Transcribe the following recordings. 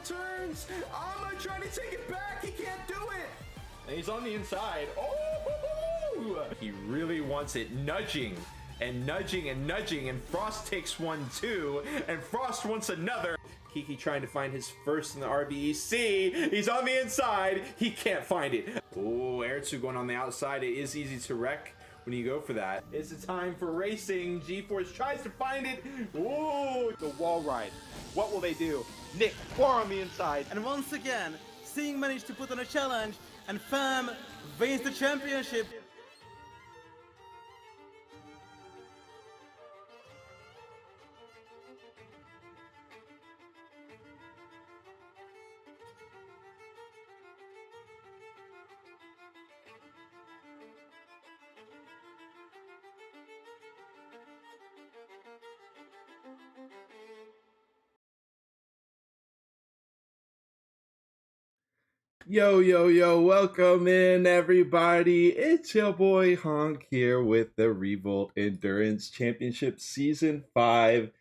turns. Amma trying to take it back. He can't do it. And he's on the inside. Oh! He really wants it. Nudging and nudging and nudging. And Frost takes one too. And Frost wants another. Kiki trying to find his first in the RVEC. He's on the inside. He can't find it. Oh, Airtsu going on the outside. It is easy to wreck when you go for that. It's a time for racing. G-Force tries to find it. Ooh, the wall ride. What will they do? Nick, far on the inside. And once again, Singh managed to put on a challenge, and Fam wins the championship. Yo, welcome in everybody. It's your boy Honk here with the Revolt Endurance Championship Season 5.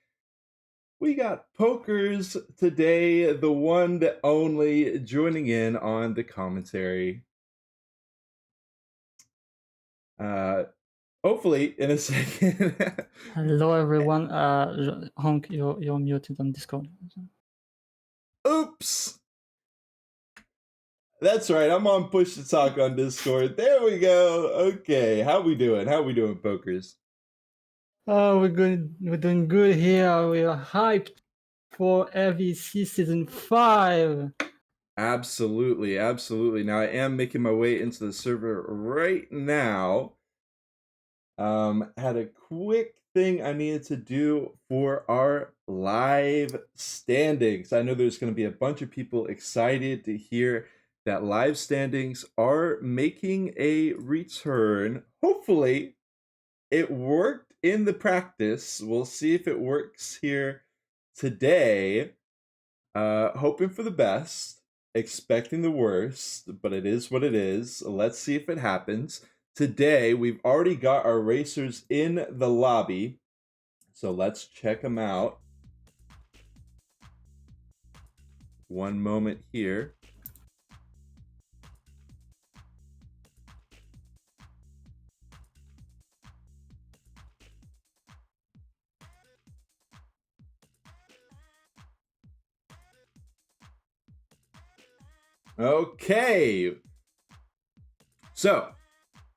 We got Pokers today, the one, the only, joining in on the commentary. Hopefully in a second. Hello everyone, Honk, you're muted on Discord. Oops! That's right, I'm on Push to Talk on Discord. There we go. Okay, how we doing? Pokers? Oh, we're doing good here. We are hyped for RVEC Season 5. Absolutely, absolutely. Now I am making my way into the server right now. Had a quick thing I needed to do for our live standings. I know there's going to be a bunch of people excited to hear that live standings are making a return. Hopefully, it worked in the practice. We'll see if it works here today. Hoping for the best, expecting the worst, but it is what it is. Let's see if it happens. Today, we've already got our racers in the lobby, so let's check them out. One moment here. Okay. So,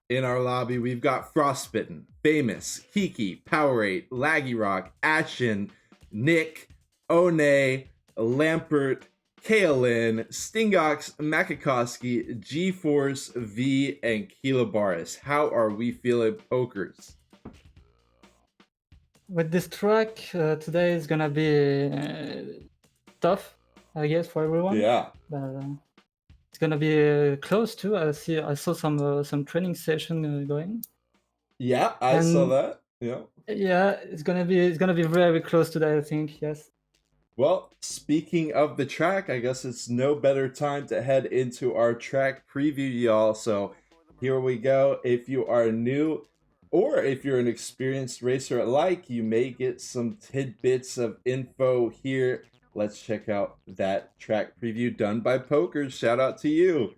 in our lobby, we've got Frostbitten, Famous, Kiki, Powerade, Laggy Rock, Ashen, Nick, One, Lampert, Kaelin, Stingox, Makakowski, G-Force, V, and Kilobaris. How are we feeling, pokers? With this track, today is gonna be tough, I guess, for everyone. Yeah. It's gonna be close too. I saw some training session going. Yeah, I saw that. Yeah. Yeah, it's gonna be very close today, I think. Yes. Well, speaking of the track, I guess it's no better time to head into our track preview, y'all. So here we go. If you are new or if you're an experienced racer alike, you may get some tidbits of info here. Let's check out that track preview done by Pokers. Shout out to you.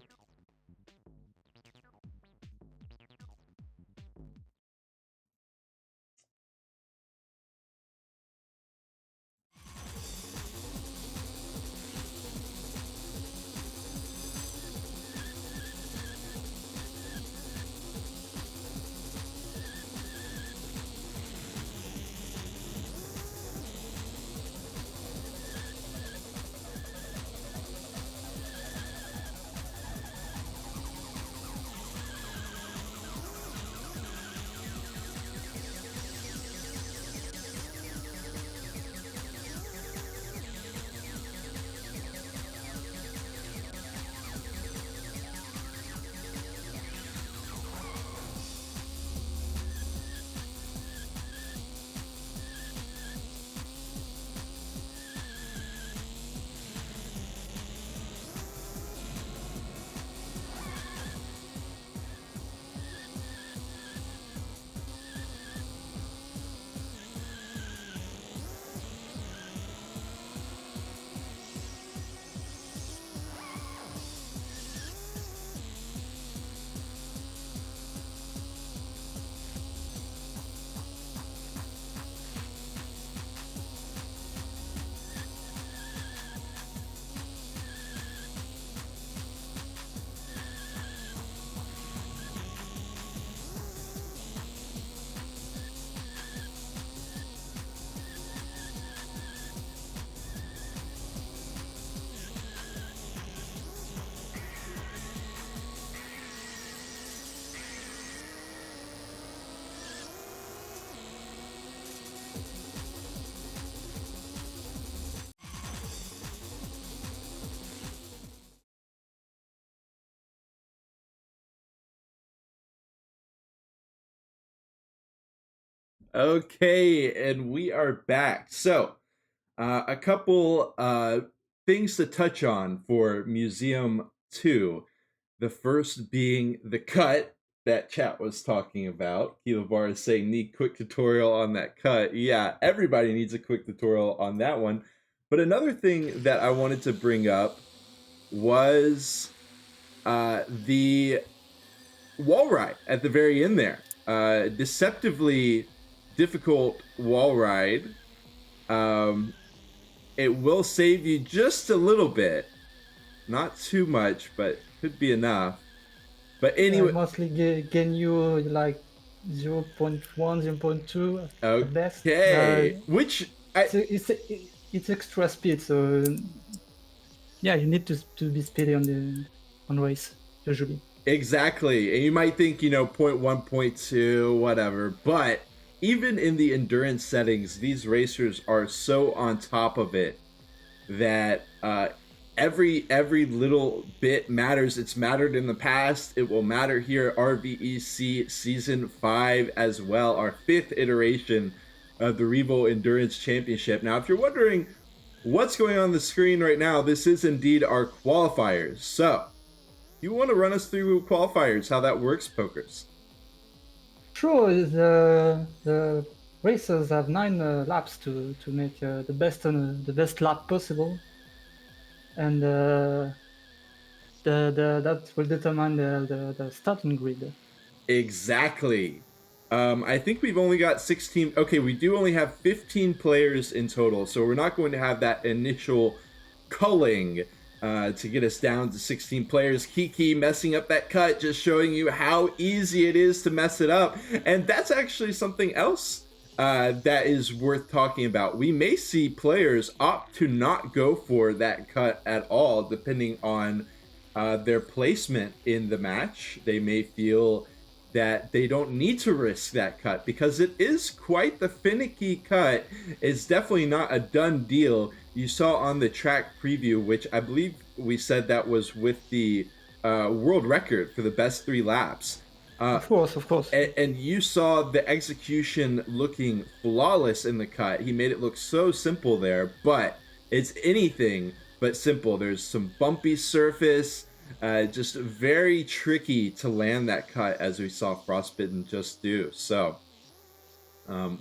Okay, and we are back. So, a couple things to touch on for Museum 2. The first being the cut that chat was talking about. Kilobar is saying, need quick tutorial on that cut. Yeah, everybody needs a quick tutorial on that one. But another thing that I wanted to bring up was the wall ride at the very end there. Deceptively difficult wall ride. It will save you just a little bit, not too much, but could be enough. But anyway, mostly gain you like 0.1, 0.2 at best. Okay, which it's extra speed, so yeah, you need to be speedy on race usually. Exactly. And you might think, you know, point one, point two, whatever. But even in the endurance settings, these racers are so on top of it that every little bit matters. It's mattered in the past. It will matter here. RVEC Season 5 as well, our 5th iteration of the Revo Endurance Championship. Now, if you're wondering what's going on the screen right now, this is indeed our qualifiers. So, you want to run us through qualifiers, how that works, Pokers? Sure, the racers have 9 laps to make the best lap possible, and that will determine the starting grid. Exactly. I think we've only got 16. Okay, we do only have 15 players in total, so we're not going to have that initial culling to get us down to 16 players. Kiki messing up that cut, just showing you how easy it is to mess it up. And that's actually something else that is worth talking about. We may see players opt to not go for that cut at all, depending on their placement in the match. They may feel that they don't need to risk that cut because it is quite the finicky cut. It's definitely not a done deal. You saw on the track preview, which I believe we said that was with the world record for the best 3 laps. Of course. And you saw the execution looking flawless in the cut. He made it look so simple there, but it's anything but simple. There's some bumpy surface, just very tricky to land that cut, as we saw Frostbitten just do. So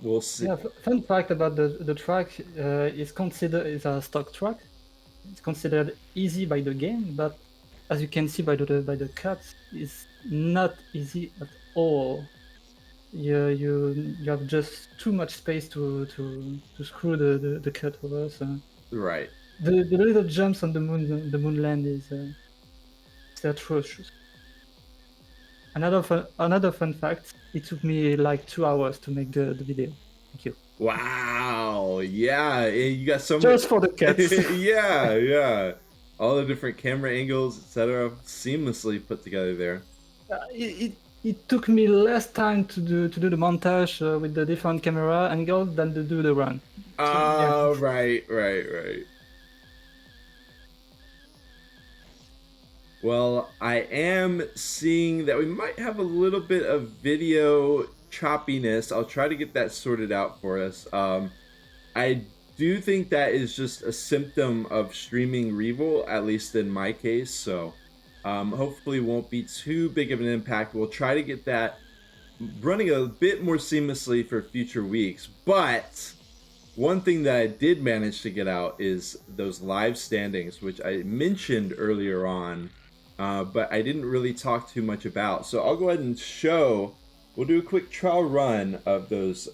we'll see. Yeah, fun fact about the track is a stock track. It's considered easy by the game, but as you can see by the cuts, it's not easy at all. You have just too much space to screw the cut over. So Right. the little jumps on the moonland is atrocious. Another fun fact: it took me like 2 hours to make the video. Thank you. Wow. Yeah. You got so Just much. for the cuts. Yeah. All the different camera angles, etc., seamlessly put together there. It took me less time to do the montage with the different camera angles than to do the run. Oh, yeah. Right. Well, I am seeing that we might have a little bit of video choppiness. I'll try to get that sorted out for us. I do think that is just a symptom of streaming Revo, at least in my case. So hopefully won't be too big of an impact. We'll try to get that running a bit more seamlessly for future weeks. But one thing that I did manage to get out is those live standings, which I mentioned earlier on, but I didn't really talk too much about. So I'll go ahead and show. We'll do a quick trial run of those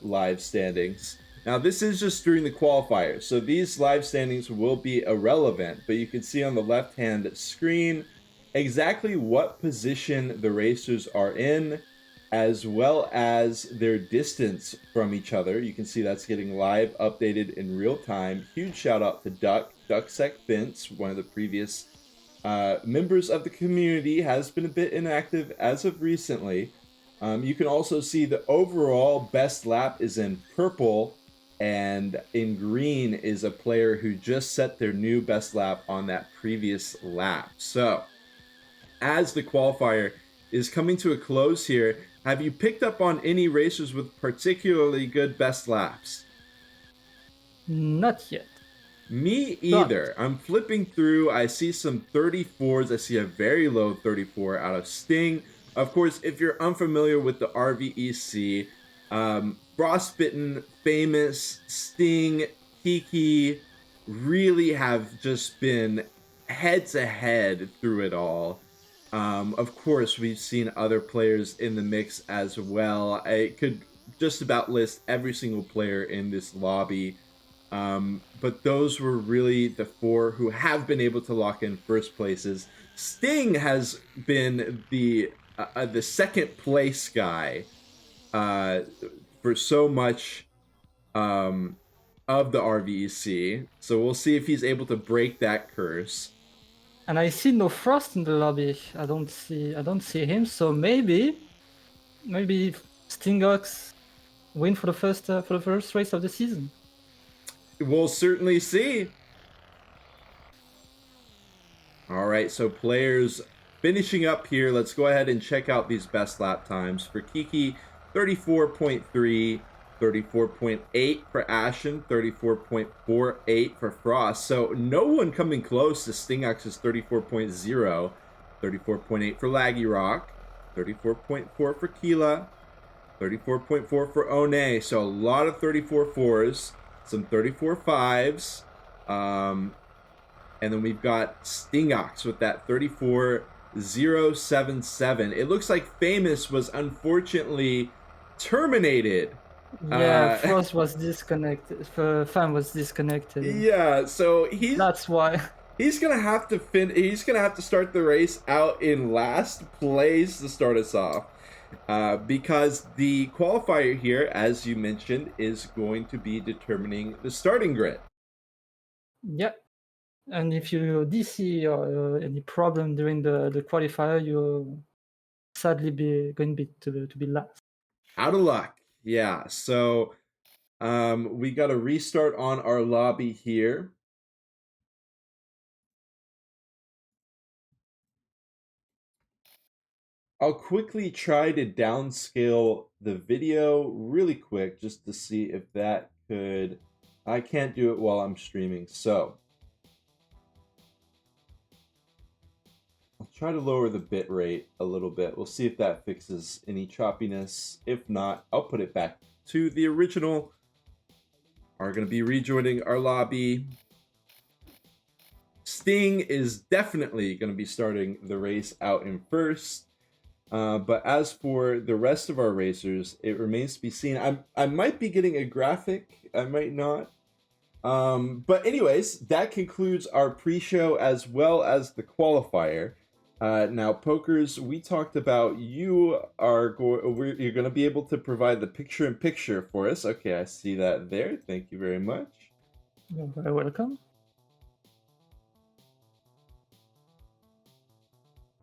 live standings. Now, this is just during the qualifiers, so these live standings will be irrelevant, but you can see on the left-hand screen exactly what position the racers are in, as well as their distance from each other. You can see that's getting live updated in real time. Huge shout out to Ducksec Vince, one of the previous members of the community, has been a bit inactive as of recently. You can also see the overall best lap is in purple, and in green is a player who just set their new best lap on that previous lap. So, as the qualifier is coming to a close here, have you picked up on any racers with particularly good best laps? Not yet. Me either. I'm flipping through. I see some 34s. I see a very low 34 out of Sting. Of course, if you're unfamiliar with the RVEC, Frostbitten, Famous, Sting, Kiki really have just been head to head through it all. Of course, we've seen other players in the mix as well. I could just about list every single player in this lobby. But those were really the 4 who have been able to lock in first places. Sting has been the second place guy for so much of the RVEC. So we'll see if he's able to break that curse. And I see no Frost in the lobby. I don't see him. So maybe Stingox win for the first race of the season. We'll certainly see. All right, so players finishing up here. Let's go ahead and check out these best lap times. For Kiki, 34.3, 34.8 for Ashen, 34.48 for Frost. So no one coming close to Stingox's 34.0, 34.8 for Laggy Rock, 34.4 for Keela, 34.4 for One. So a lot of 34.4s, some 34.5s. And then we've got Stingox with that 34.077. It looks like Famous was unfortunately terminated. Yeah, Frost was disconnected. Fan was disconnected. Yeah, so that's why he's gonna have to start the race out in last place to start us off. Because the qualifier here, as you mentioned, is going to be determining the starting grid. Yep. And if you DC or any problem during the qualifier, you'll sadly going to be last. Out of luck. Yeah. So we got to restart on our lobby here. I'll quickly try to downscale the video really quick just to see if that could... I can't do it while I'm streaming, so I'll try to lower the bit rate a little bit. We'll see if that fixes any choppiness. If not, I'll put it back to the original. Are going to be rejoining our lobby. Sting is definitely going to be starting the race out in first. But as for the rest of our racers, it remains to be seen. I might be getting a graphic. I might not. But anyways, that concludes our pre-show as well as the qualifier. Now, Pokers, we talked about you're going to be able to provide the picture-in-picture for us. Okay, I see that there. Thank you very much. You're very welcome.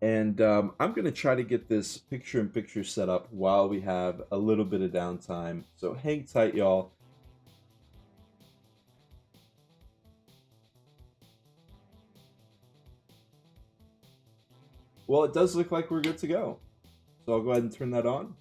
And I'm going to try to get this picture-in-picture set up while we have a little bit of downtime. So hang tight, y'all. Well, it does look like we're good to go. So I'll go ahead and turn that on.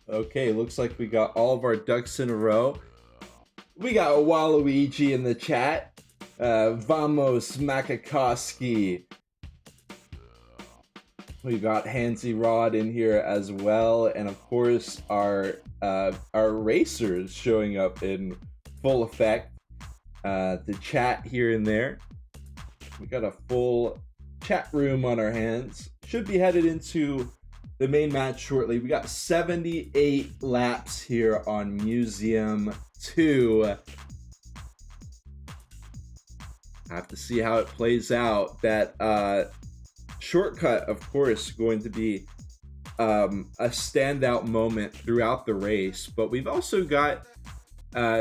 Okay, looks like we got all of our ducks in a row. We got Waluigi in the chat. Vamos Makakowski. We got Hansy Rod in here as well, and of course our racers showing up in full effect. The chat here and there. We got a full chat room on our hands. Should be headed into the main match shortly. We got 78 laps here on Museum 2. I have to see how it plays out. That shortcut, of course, going to be a standout moment throughout the race. But we've also got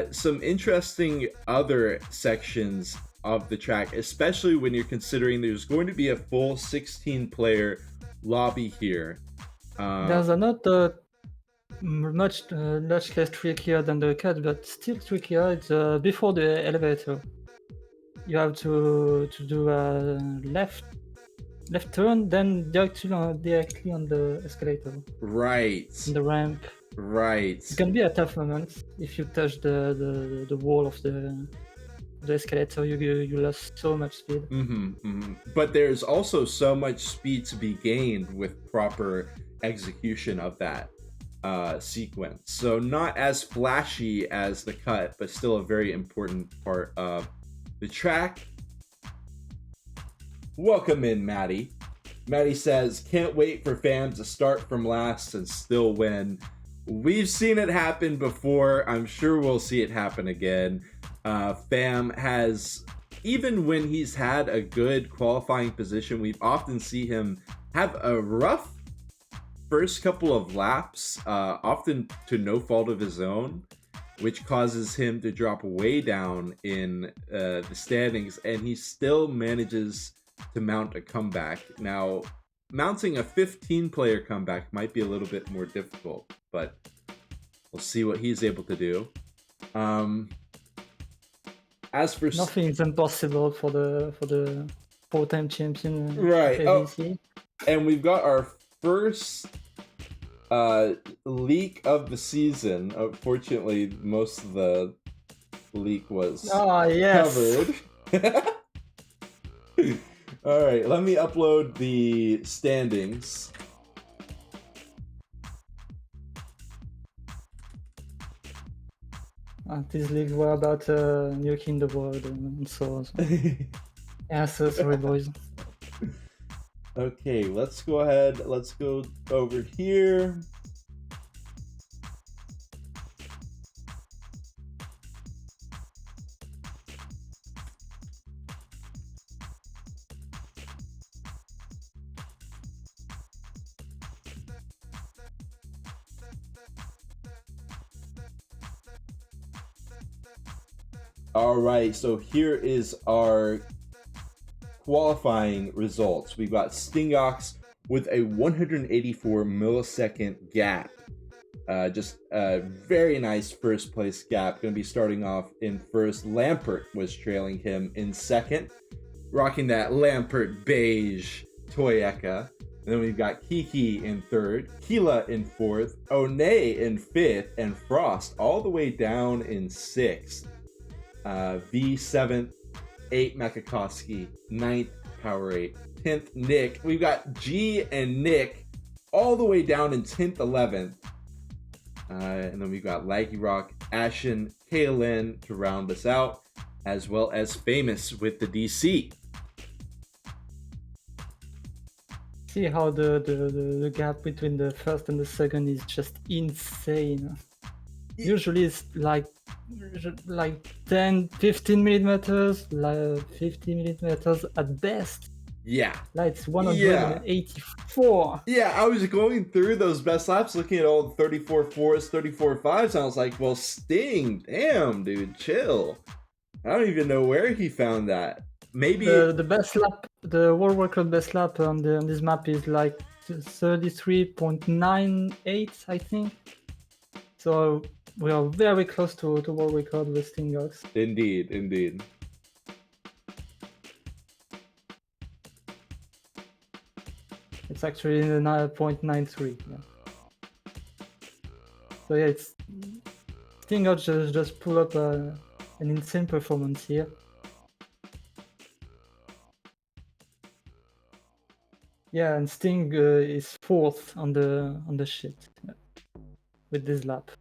some interesting other sections of the track, especially when you're considering there's going to be a full 16-player lobby here. There's another much less trickier than the cut, but still trickier. It's before the elevator. You have to do a left left turn, then directly on the escalator, Right. on the ramp. Right. It can be a tough moment if you touch the wall of the escalator. You lost so much speed. But there's also so much speed to be gained with proper execution of that sequence. So not as flashy as the cut, but still a very important part of the track. Welcome in, Maddie. Maddie says, can't wait for fans to start from last and still win. We've seen it happen before. I'm sure we'll see it happen again. Fam has, even when he's had a good qualifying position, we've often see him have a rough first couple of laps, often to no fault of his own, which causes him to drop way down in the standings, and he still manages to mount a comeback. Now, mounting a 15-player comeback might be a little bit more difficult, but we'll see what he's able to do. As for nothing is impossible for the 4-time champion, right? RVEC. And we've got our first leak of the season. Unfortunately, most of the leak was covered. All right, let me upload the standings. These leagues were about nuking the world and so on. Yeah, so sorry, boys. Okay, let's go ahead. Let's go over here. All right, so here is our qualifying results. We've got Stingox with a 184 millisecond gap. Just a very nice first place gap. Going to be starting off in first. Lampert was trailing him in second, rocking that Lampert beige Toyeka. And then we've got Kiki in third, Keela in fourth, One in fifth, and Frost all the way down in sixth. V 7th, 8 Makakowski, 9th Power8, 10th Nick. We've got G and Nick all the way down in 10th, 11th. And then we've got Laggy Rock, Ashen, KLN to round us out, as well as Famous with the DC. See how the gap between the first and the second is just insane. Usually it's like 10, 15 millimeters, like 50 millimeters at best. Yeah. Like it's 184. Yeah, I was going through those best laps looking at all the 34 4s, 34 5s, and I was like, well, Sting, damn, dude, chill. I don't even know where he found that. Maybe the best lap, the world record best lap on this map is like 33.98, I think. So we are very close to world record with Stingox. Indeed, indeed. It's actually 9.93. Yeah. So yeah, it's Stingox just pull up an insane performance here. Yeah, and Sting is fourth on the sheet with this lap.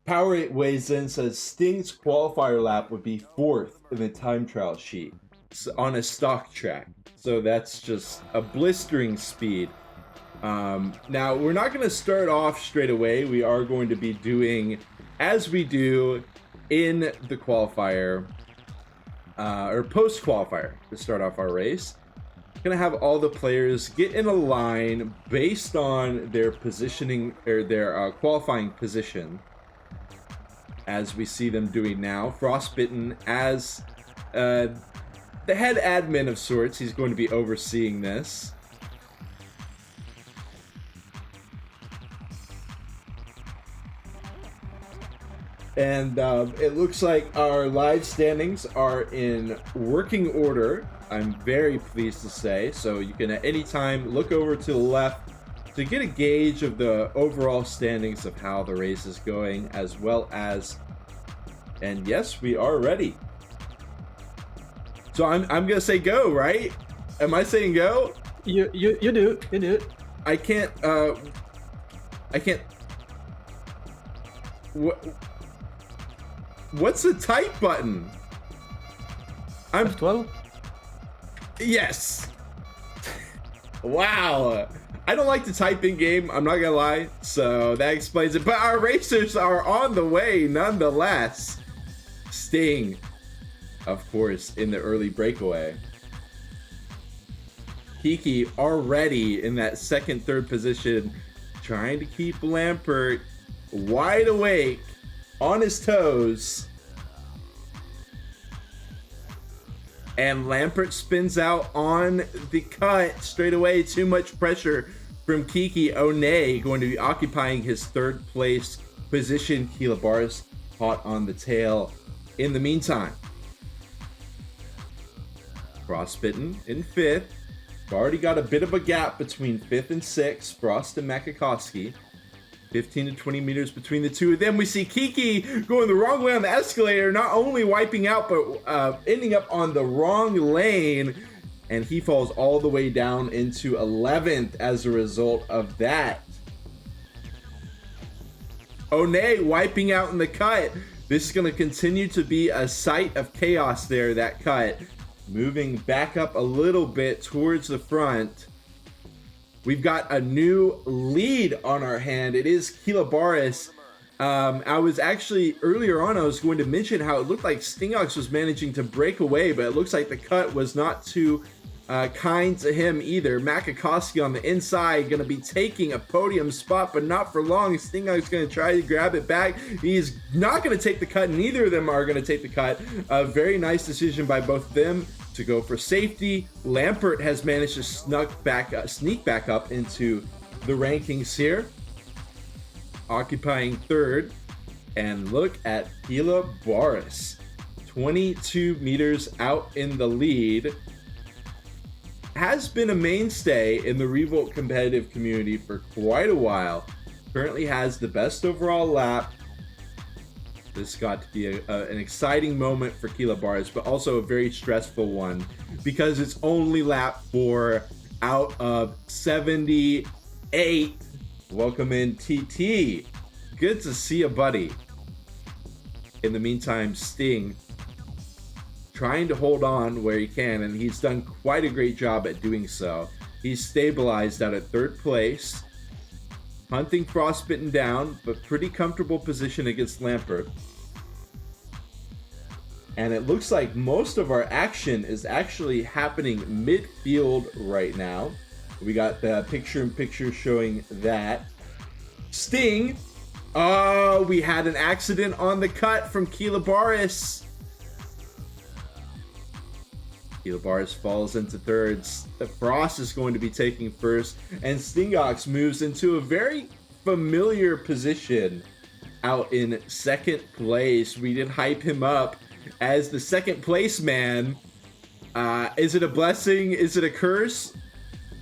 Power8 weighs in, says Sting's qualifier lap would be fourth in the time trial sheet on a stock track. So that's just a blistering speed. Now, we're not going to start off straight away. We are going to be doing, as we do in the qualifier, or post-qualifier, to start off our race. Going to have all the players get in a line based on their positioning, or their qualifying position, as we see them doing now. Frostbitten as the head admin of sorts. He's going to be overseeing this. And it looks like our live standings are in working order. I'm very pleased to say. So you can at any time look over to the left to get a gauge of the overall standings of how the race is going, as well as, and yes, we are ready. So I'm gonna say go, right? Am I saying go? You do. I can't. What's the type button? I'm F12. Yes. Wow. I don't like to type in game, I'm not gonna lie, so that explains it. But our racers are on the way nonetheless. Sting, of course, in the early breakaway. Kiki already in that second, third position, trying to keep Lampert wide awake, on his toes. And Lampert spins out on the cut straight away. Too much pressure from Kiki. One going to be occupying his third place position. Keela Barris hot on the tail. In the meantime, Frostbitten in fifth. Already got a bit of a gap between fifth and sixth. Frost and Makakowski. 15 to 20 meters between the two of them. We see Kiki going the wrong way on the escalator, not only wiping out, but ending up on the wrong lane. And he falls all the way down into 11th as a result of that. One wiping out in the cut. This is going to continue to be a sight of chaos there, that cut. Moving back up a little bit towards the front. We've got a new lead on our hand. It is Keela Barris. I was actually, earlier on, I was going to mention how it looked like Stingox was managing to break away, but it looks like the cut was not too kind to him either. Makakowski on the inside, going to be taking a podium spot, but not for long. Stingox going to try to grab it back. He's not going to take the cut. Neither of them are going to take the cut. A very nice decision by both of them to go for safety. Lampert has managed to sneak back up into the rankings here, occupying third. And look at Keela Barris, 22 meters out in the lead. Has been a mainstay in the Revolt competitive community for quite a while. Currently has the best overall lap. This got to be an exciting moment for Keela Barris, but also a very stressful one because it's only lap 4 out of 78. Welcome in, TT. Good to see you, buddy. In the meantime, Sting trying to hold on where he can, and he's done quite a great job at doing so. He's stabilized out at third place. Hunting Frostbitten down, but pretty comfortable position against Lampert. And it looks like most of our action is actually happening midfield right now. We got the picture-in-picture showing that. Sting! Oh, we had an accident on the cut from Keela Barris. Keela Barris falls into thirds. The Frost is going to be taking first, and Stingox moves into a very familiar position out in second place. We did hype him up as the second place man. Is it a blessing? Is it a curse?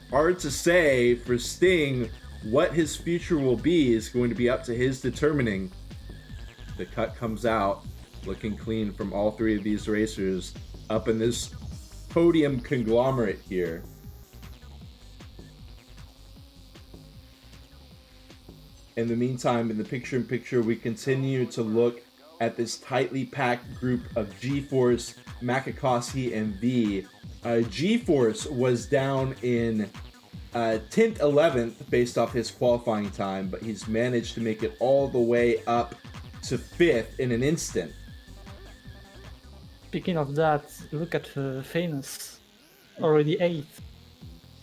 Hard to say. For Sting, what his future will be is going to be up to his determining. The cut comes out looking clean from all three of these racers up in this podium conglomerate here. In the meantime, in the picture-in-picture, we continue to look at this tightly packed group of G-Force, Makakowski, and V. G-Force was down in 10th, 11th based off his qualifying time, but he's managed to make it all the way up to 5th in an instant. Speaking of that, look at Famous, already 8th.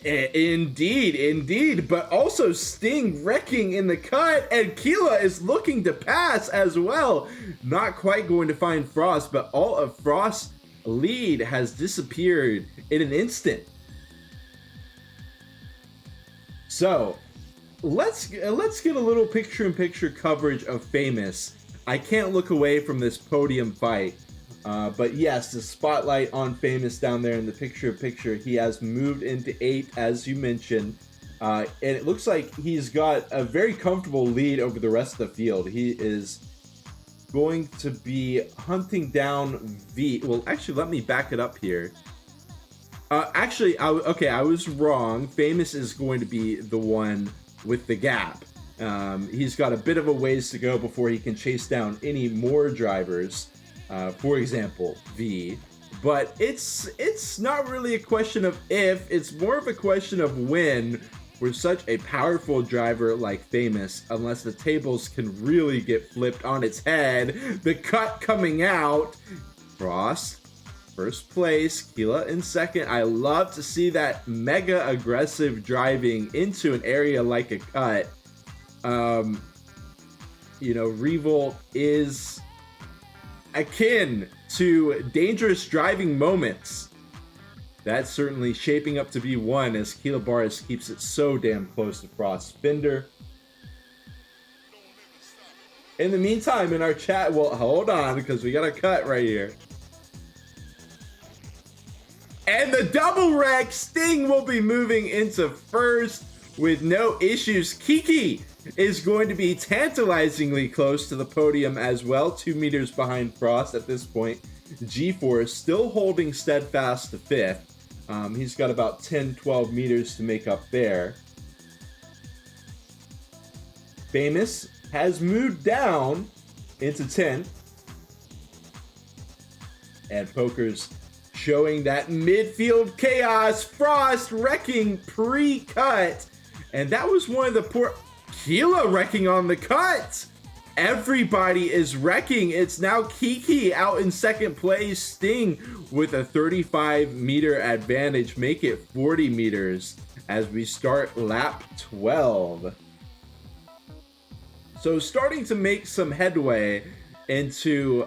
Indeed, but also Sting wrecking in the cut, and Keela is looking to pass as well. Not quite going to find Frost, but all of Frost's lead has disappeared in an instant. So let's get a little picture-in-picture coverage of Famous. I can't look away from this podium fight. But yes, the spotlight on Famous down there in the picture-in-picture. He has moved into 8, as you mentioned. And it looks like he's got a very comfortable lead over the rest of the field. He is going to be hunting down V. Well, actually, let me back it up here. I was wrong. Famous is going to be the one with the gap. He's got a bit of a ways to go before he can chase down any more drivers. For example, V. But it's not really a question of if, it's more of a question of when for such a powerful driver like Famous, unless the tables can really get flipped on its head. The cut coming out. Frost, first place. Keela in second. I love to see that mega aggressive driving into an area like a cut. Revolt is akin to dangerous driving moments. That's certainly shaping up to be one, as Keela Barris keeps it so damn close to Frost. Fender. In the meantime, in our chat, well, hold on, because we got a cut right here. And the double wreck, Sting will be moving into first with no issues. Kiki is going to be tantalizingly close to the podium as well, 2 meters behind Frost at this point. G-Force still holding steadfast to 5th. He's got about 10-12 meters to make up there. Famous has moved down into 10th. And Poker's showing that midfield chaos. Frost wrecking pre-cut. And that was one of the poor... Keela wrecking on the cut. Everybody is wrecking. It's now Kiki out in second place. Sting with a 35-meter advantage. Make it 40 meters as we start lap 12. So starting to make some headway into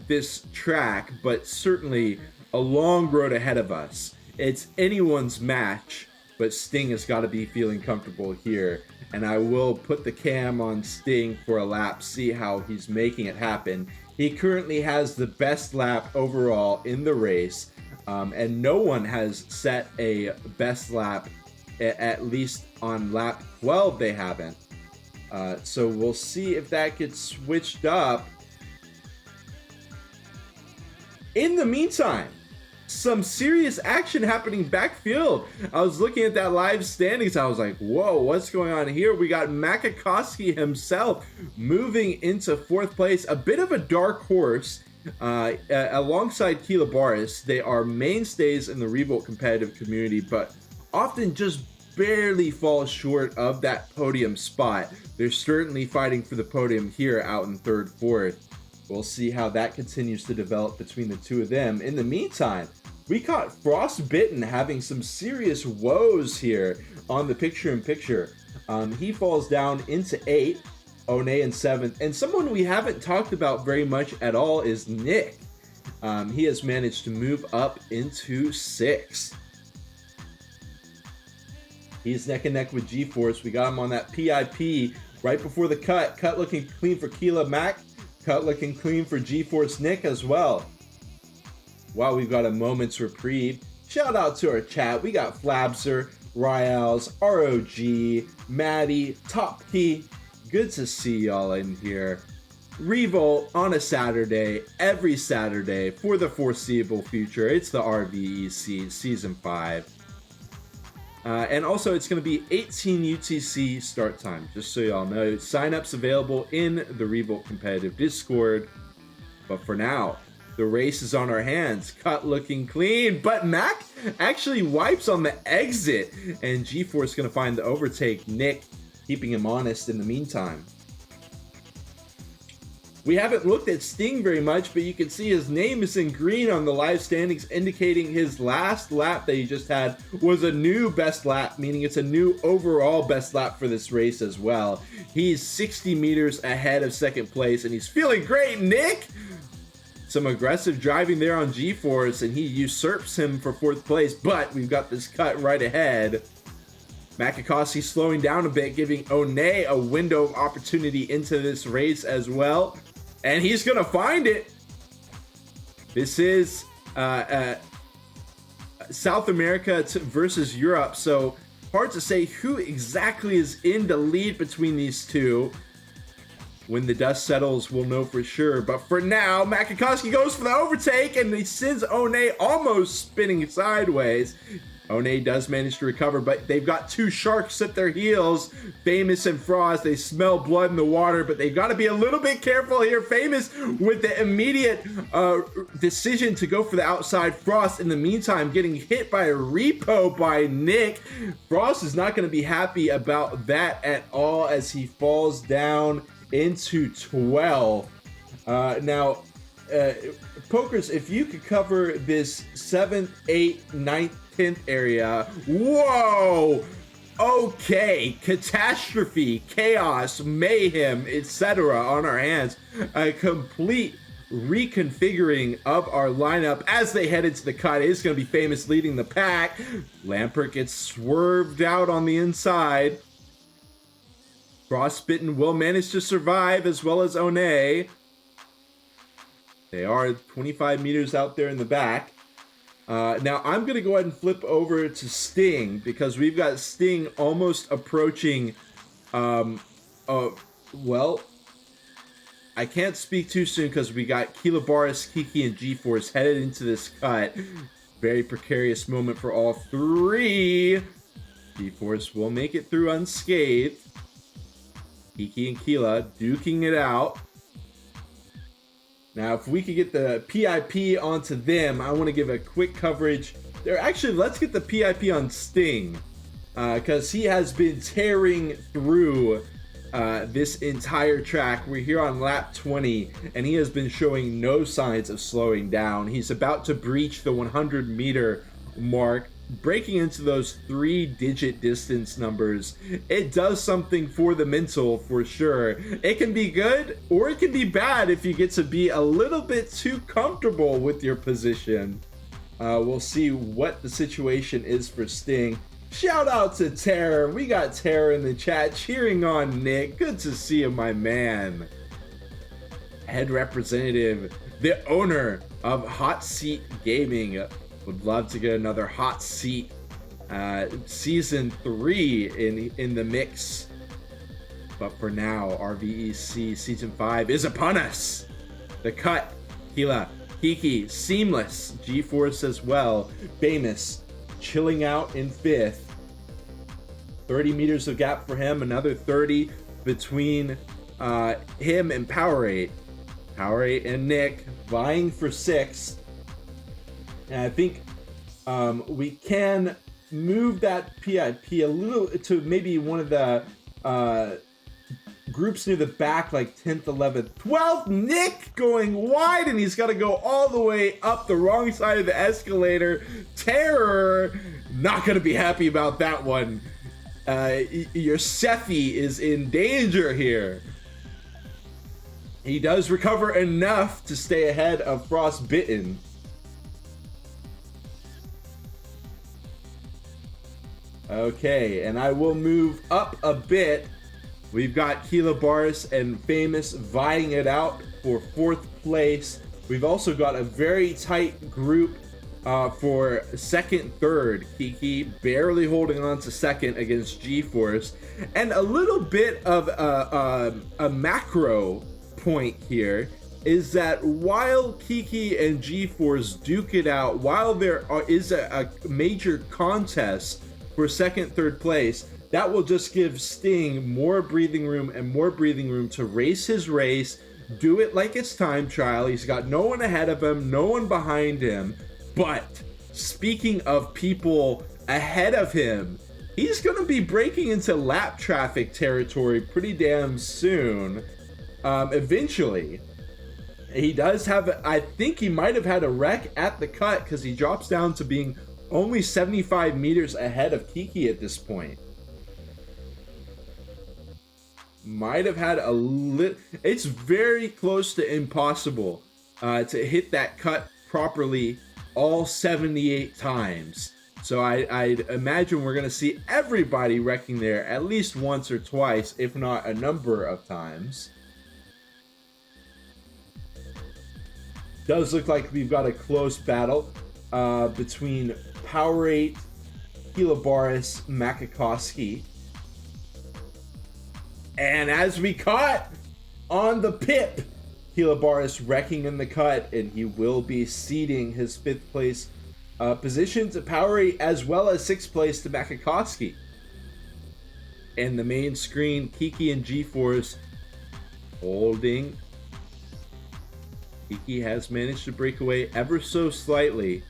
this track, but certainly a long road ahead of us. It's anyone's match, but Sting has got to be feeling comfortable here. And I will put the cam on Sting for a lap, see how he's making it happen. He currently has the best lap overall in the race, and no one has set a best lap, at least on lap 12 they haven't. So we'll see if that gets switched up. In the meantime, some serious action happening backfield. I was looking at that live standings. I was like, whoa, what's going on here? We got Makakowski himself moving into 4th place. A bit of a dark horse alongside Keela Barris. They are mainstays in the Revolt competitive community, but often just barely fall short of that podium spot. They're certainly fighting for the podium here out in 3rd, 4th. We'll see how that continues to develop between the two of them. In the meantime, we caught Frostbitten having some serious woes here on the picture-in-picture. He falls down into 8th, One in 7th, and someone we haven't talked about very much at all is Nick. He has managed to move up into 6th. He's neck and neck with G-Force. We got him on that PIP right before the cut. Cut looking clean for Keela Mac. Cut looking clean for G-Force Nick as well. Wow, we've got a moment's reprieve. Shout out to our chat. We got Flabser, Ryals, ROG, Maddie, Top P. Good to see y'all in here. Revolt on a Saturday, every Saturday for the foreseeable future. It's the RVEC Season 5. And also, it's going to be 18 UTC start time, just so y'all know. Sign-ups available in the Revolt competitive Discord. But for now, the race is on our hands. Cut looking clean, but Mac actually wipes on the exit. And G-Force going to find the overtake. Nick keeping him honest in the meantime. We haven't looked at Sting very much, but you can see his name is in green on the live standings, indicating his last lap that he just had was a new best lap, meaning it's a new overall best lap for this race as well. He's 60 meters ahead of second place, and he's feeling great, Nick! Some aggressive driving there on G-Force, and he usurps him for 4th place, but we've got this cut right ahead. Makakowski slowing down a bit, giving One a window of opportunity into this race as well. And he's going to find it. This is South America versus Europe. So hard to say who exactly is in the lead between these two. When the dust settles, we'll know for sure. But for now, Makikoski goes for the overtake, and he sends One almost spinning sideways. One does manage to recover, but they've got two sharks at their heels. Famous and Frost, they smell blood in the water, but they've got to be a little bit careful here. Famous with the immediate decision to go for the outside. Frost, in the meantime, getting hit by a repo by Nick. Frost is not going to be happy about that at all as he falls down into 12. Now, Pokers, if you could cover this 7th, 8th, 9th, 10th area. Whoa! Okay, catastrophe, chaos, mayhem, etc. on our hands. A complete reconfiguring of our lineup as they head into the cut. It is going to be Famous leading the pack. Lampert gets swerved out on the inside. Frostbitten will manage to survive, as well as One. They are 25 meters out there in the back. Now I'm going to go ahead and flip over to Sting, because we've got Sting almost approaching, well, I can't speak too soon because we got Kilobaris, Kiki, and G-Force headed into this cut. Very precarious moment for all three. G-Force will make it through unscathed. Kiki and Keela duking it out. Now, if we could get the PIP onto them, I want to give a quick coverage. Actually, let's get the PIP on Sting, because he has been tearing through this entire track. We're here on lap 20, and he has been showing no signs of slowing down. He's about to breach the 100-meter mark, breaking into those 3-digit distance numbers. It does something for the mental, for sure. It can be good or it can be bad if you get to be a little bit too comfortable with your position. We'll see what the situation is for Sting. Shout out to Terror. We got Terror in the chat cheering on Nick. Good to see you, my man. Head representative, the owner of Hot Seat Gaming. Would love to get another Hot Seat season 3 in the mix. But for now, RVEC season 5 is upon us. The cut, Keela, Kiki, Seamless, G-Force as well. Famous, chilling out in 5th. 30 meters of gap for him, another 30 between him and Powerade. Powerade and Nick vying for 6th. And I think we can move that PIP a little to maybe one of the groups near the back, like 10th, 11th, 12th. Nick going wide, and he's got to go all the way up the wrong side of the escalator. Terror, not going to be happy about that one. Your Sephi is in danger here. He does recover enough to stay ahead of Frostbitten. Okay, and I will move up a bit. We've got Kilobaris and Famous vying it out for 4th place. We've also got a very tight group for 2nd, 3rd. Kiki barely holding on to 2nd against G-Force. And a little bit of a macro point here is that while Kiki and G-Force duke it out, while there is a major contest for 2nd, 3rd place, that will just give Sting more breathing room and more breathing room to race his race, do it like it's time trial. He's got no one ahead of him, no one behind him. But speaking of people ahead of him, he's going to be breaking into lap traffic territory pretty damn soon. Eventually. He does have, I think he might have had a wreck at the cut because he drops down to being only 75 meters ahead of Kiki at this point. Might have had a little... It's very close to impossible to hit that cut properly all 78 times. So I'd imagine we're going to see everybody wrecking there at least once or twice, if not a number of times. Does look like we've got a close battle between Powerade, Kilobaris, Makakowski. And as we caught on the pip, Kilobaris wrecking in the cut, and he will be ceding his 5th place position to Powerade as well as 6th place to Makakowski. And the main screen, Kiki and G-Force holding. Kiki has managed to break away ever so slightly.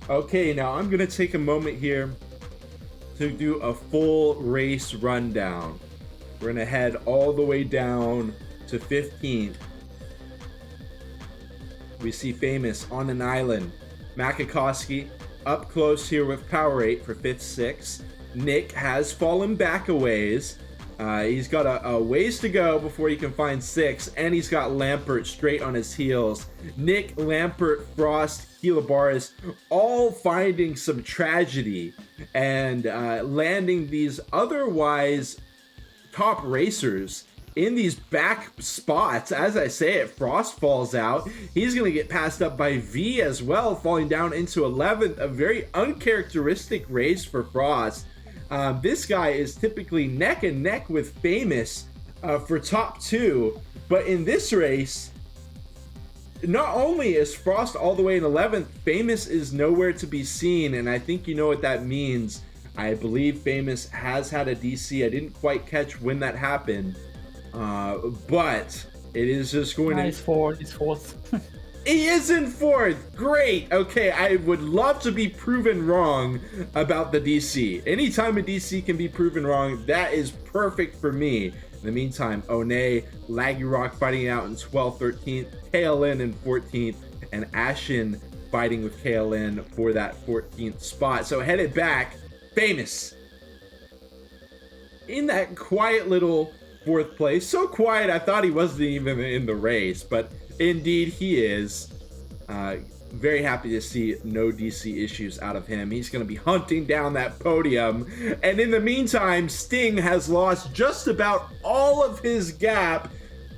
Okay, now I'm going to take a moment here to do a full race rundown. We're going to head all the way down to 15th. We see Famous on an island. Makakowski up close here with Powerade for 5th, 6th. Nick has fallen back a ways. He's got a ways to go before he can find 6th, and he's got Lampert straight on his heels. Nick, Lampert, Frost, Kilobaris all finding some tragedy and landing these otherwise top racers in these back spots. As I say it, Frost falls out. He's going to get passed up by V as well, falling down into 11th. A very uncharacteristic race for Frost. This guy is typically neck and neck with Famous for top 2, but in this race, not only is Frost all the way in 11th, Famous is nowhere to be seen, and I think you know what that means. I believe Famous has had a DC. I didn't quite catch when that happened, but it is just going to... He's fourth. He is in 4th. Great. Okay, I would love to be proven wrong about the DC. Anytime a DC can be proven wrong, that is perfect for me. In the meantime, One, Laggy Rock fighting out in 12th, 13th, KLN in 14th, and Ashen fighting with KLN for that 14th spot. So headed back, Famous in that quiet little 4th place. So quiet, I thought he wasn't even in the race, but indeed he is. Very happy to see no DC issues out of him. He's going to be hunting down that podium. And in the meantime, Sting has lost just about all of his gap.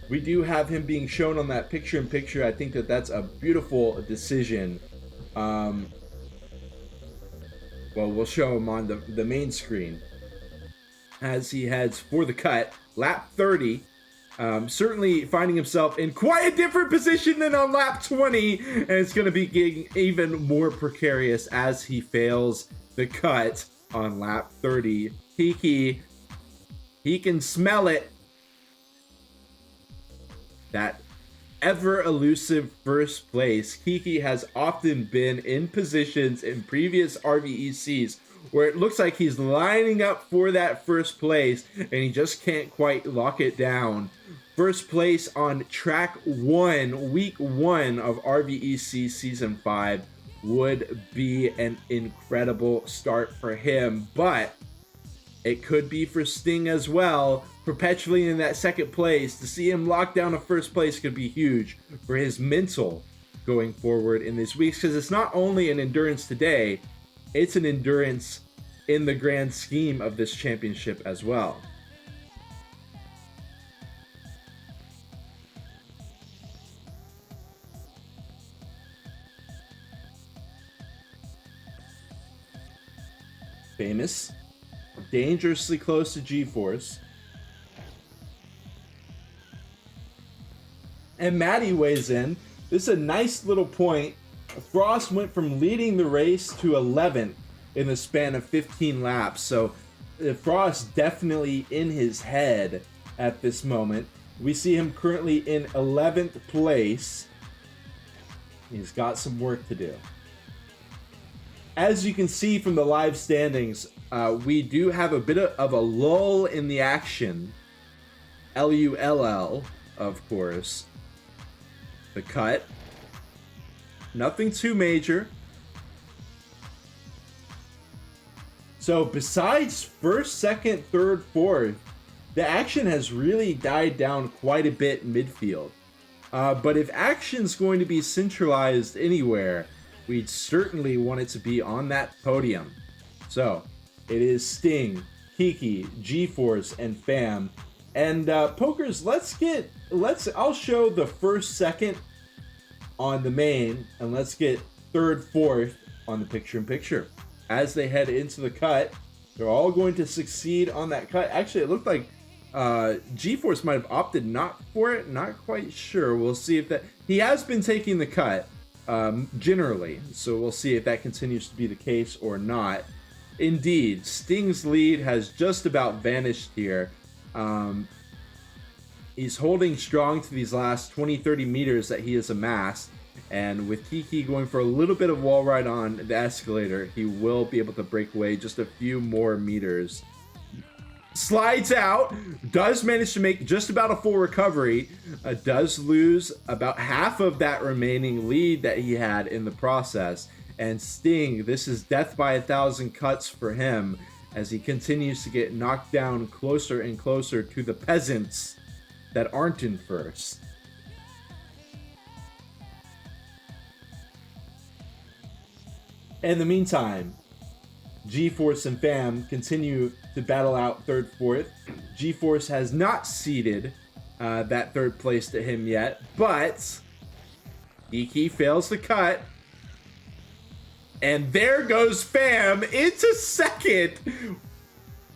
We do have him being shown on that picture-in-picture. I think that that's a beautiful decision. Well, we'll show him on the main screen as he heads for the cut. Lap 30. Certainly finding himself in quite a different position than on lap 20, and it's going to be getting even more precarious as he fails the cut on lap 30. Kiki, he can smell it. That ever elusive 1st place. Kiki has often been in positions in previous RVECs where it looks like he's lining up for that 1st place and he just can't quite lock it down. 1st place on track 1, week 1 of RVEC season 5 would be an incredible start for him, but it could be for Sting as well. Perpetually in that 2nd place, to see him lock down a 1st place could be huge for his mental going forward in these weeks, because it's not only an endurance today, it's an endurance in the grand scheme of this championship as well. Famous, dangerously close to G-Force. And Maddie weighs in. This is a nice little point. Frost went from leading the race to 11th in the span of 15 laps. So Frost definitely in his head at this moment. We see him currently in 11th place. He's got some work to do. As you can see from the live standings, we do have a bit of a lull in the action. Lull, of course. The cut. Nothing too major. So besides 1st, 2nd, 3rd, 4th, the action has really died down quite a bit in midfield. But if action's going to be centralized anywhere, we'd certainly want it to be on that podium. So it is Sting, Kiki, G-Force, and Fam. And Pokers, I'll show the first, second on the main, and let's get third, fourth on the picture-in-picture. As they head into the cut, they're all going to succeed on that cut. Actually, it looked like G-Force might have opted not for it. Not quite sure. We'll see if that... He has been taking the cut, generally, so we'll see if that continues to be the case or not. Indeed, Sting's lead has just about vanished here. He's holding strong to these last 20-30 meters that he has amassed, and with Kiki going for a little bit of wall ride on the escalator, he will be able to break away just a few more meters. Slides out, does manage to make just about a full recovery, does lose about half of that remaining lead that he had in the process. And Sting, this is death by 1,000 cuts for him as he continues to get knocked down closer and closer to the peasants that aren't in first. In the meantime, G-Force and Fam continue to battle out third, fourth. G-Force has not ceded that third place to him yet, but Kiki fails the cut. And there goes Fam into second.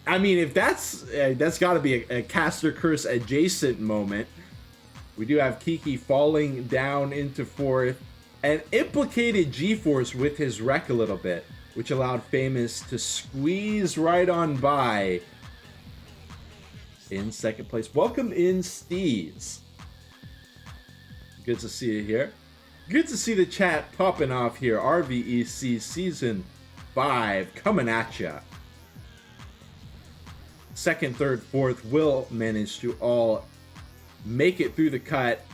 I mean, if that's got to be a caster curse adjacent moment. We do have Kiki falling down into fourth and implicated G-Force with his wreck a little bit, which allowed Famous to squeeze right on by in second place. Welcome in, Steez. Good to see you here. Good to see the chat popping off here. RVEC Season 5 coming at ya. Second, third, fourth will manage to all make it through the cut.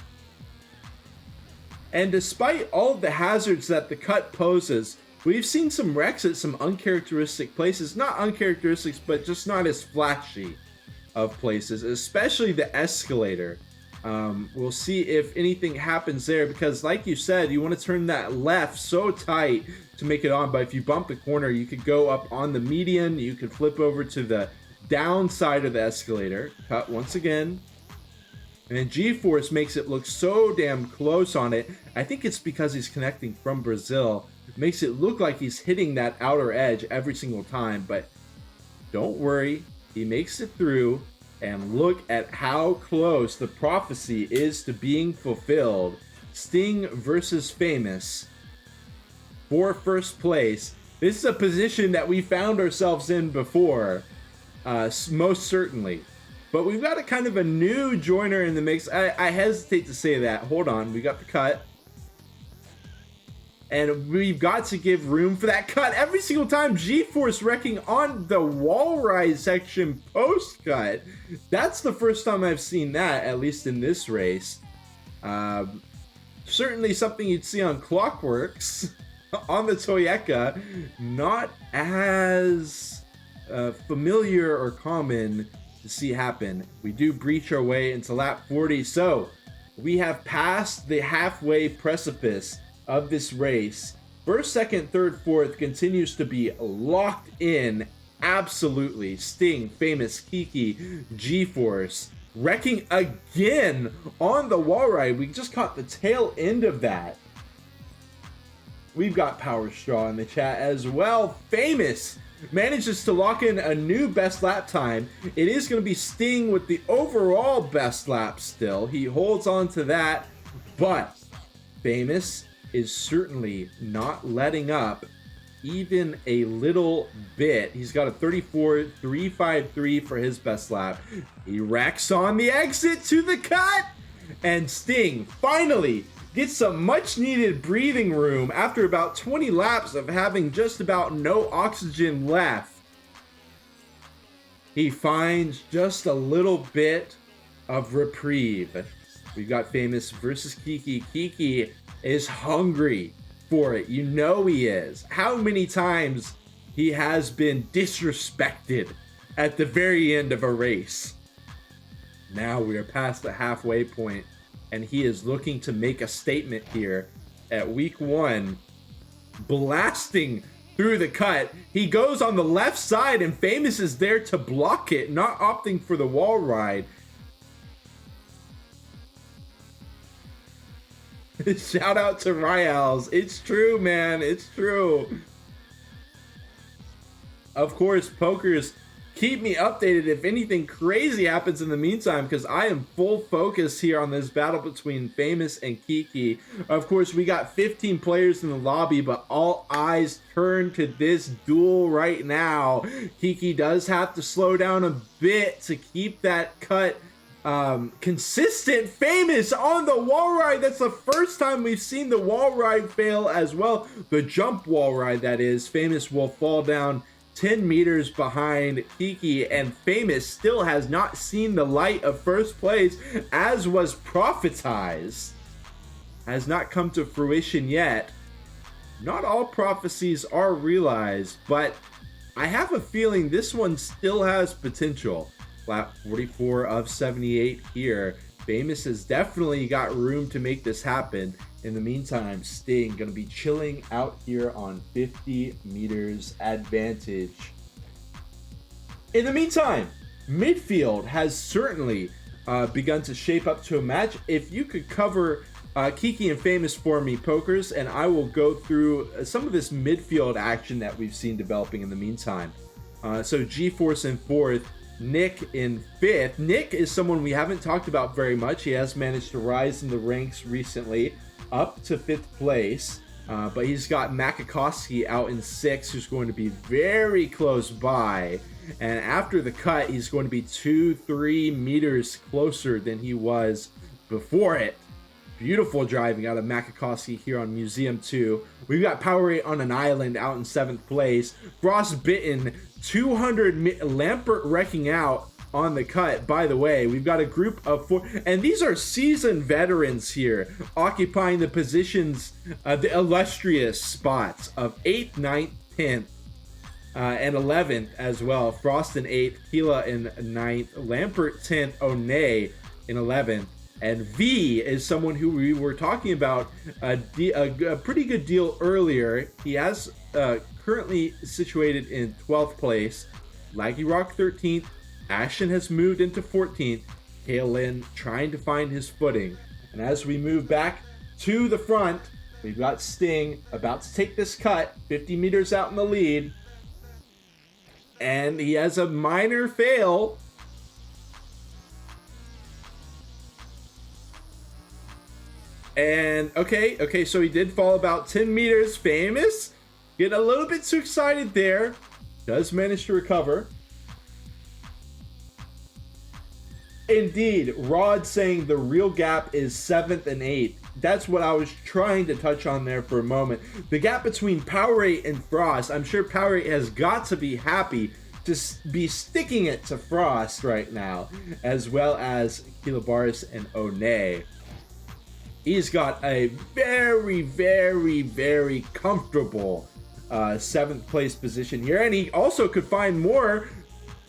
And despite all of the hazards that the cut poses, we've seen some wrecks at some uncharacteristic places. Not uncharacteristics, but just not as flashy of places, especially the escalator. We'll see if anything happens there, because like you said, you want to turn that left so tight to make it on, but if you bump the corner, you could go up on the median, you could flip over to the downside of the escalator, cut once again, and G-Force makes it look so damn close on it. I think it's because he's connecting from Brazil. It makes it look like he's hitting that outer edge every single time, but don't worry, he makes it through. And look at how close the prophecy is to being fulfilled. Sting versus Famous for first place. This is a position that we found ourselves in before, most certainly. But we've got a kind of a new joiner in the mix. I hesitate to say that. Hold on, we got the cut. And we've got to give room for that cut every single time. G-Force wrecking on the wall ride section post-cut. That's the first time I've seen that, at least in this race. Certainly something you'd see on Clockworks on the Toyeka. Not as familiar or common to see happen. We do breach our way into lap 40. So we have passed the halfway precipice of this race. First, second, third, fourth continues to be locked in. Absolutely. Sting, Famous, Kiki, G-Force wrecking again on the wall ride. We just caught the tail end of that. We've got Power Straw in the chat as well. Famous manages to lock in a new best lap time. It is going to be Sting with the overall best lap still. He holds on to that, but Famous is certainly not letting up even a little bit. He's got a 34.353 for his best lap. He racks on the exit to the cut, and Sting finally gets some much needed breathing room after about 20 laps of having just about no oxygen left. He finds just a little bit of reprieve. We've got Famous versus Kiki. Kiki is hungry for it. You know he is. How many times he has been disrespected at the very end of a race. Now we are past the halfway point and he is looking to make a statement here at week 1, blasting through the cut. He goes on the left side, and Famous is there to block it, not opting for the wall ride. Shout out to Ryals. It's true, man. It's true. Of course, pokers, keep me updated if anything crazy happens in the meantime, because I am full focus here on this battle between Famous and Kiki. Of course, we got 15 players in the lobby, but all eyes turn to this duel right now. Kiki does have to slow down a bit to keep that cut consistent. Famous on the wall ride. That's the first time we've seen the wall ride fail as well. The jump wall ride, that is. Famous will fall down 10 meters behind Kiki, and Famous still has not seen the light of first place, as was prophetized. Has not come to fruition yet. Not all prophecies are realized, but I have a feeling this one still has potential. Lap 44 of 78 here. Famous has definitely got room to make this happen. In the meantime, Sting going to be chilling out here on 50 meters advantage. In the meantime, midfield has certainly begun to shape up to a match. If you could cover Kiki and Famous for me, pokers, and I will go through some of this midfield action that we've seen developing in the meantime. So G-Force in 4th, Nick in 5th. Nick is someone we haven't talked about very much. He has managed to rise in the ranks recently, up to 5th place, but he's got Makakowski out in 6th, who's going to be very close by, and after the cut he's going to be 2-3 meters closer than he was before it. Beautiful driving out of Makakowski here on Museum 2. We've got Powerade on an island out in 7th place. Frostbitten 200 Lampert wrecking out on the cut. By the way, we've got a group of 4, and these are seasoned veterans here, occupying the positions, the illustrious spots of 8th, 9th, 10th, and 11th as well. Frost in 8th, Keela in 9th, Lampert 10th, Onay in 11th, and V is someone who we were talking about a pretty good deal earlier. He has currently situated in 12th place. Laggy Rock 13th. Ashton has moved into 14th. Kaelin trying to find his footing. And as we move back to the front, we've got Sting about to take this cut, 50 meters out in the lead. And he has a minor fail. And okay, so he did fall about 10 meters. Famous, get a little bit too excited there. Does manage to recover. Indeed, Rod saying the real gap is 7th and 8th. That's what I was trying to touch on there for a moment. The gap between Powerade and Frost. I'm sure Powerade has got to be happy to be sticking it to Frost right now, as well as Kilobaris and Onay. He's got a very, very, very comfortable 7th place position here, and he also could find more.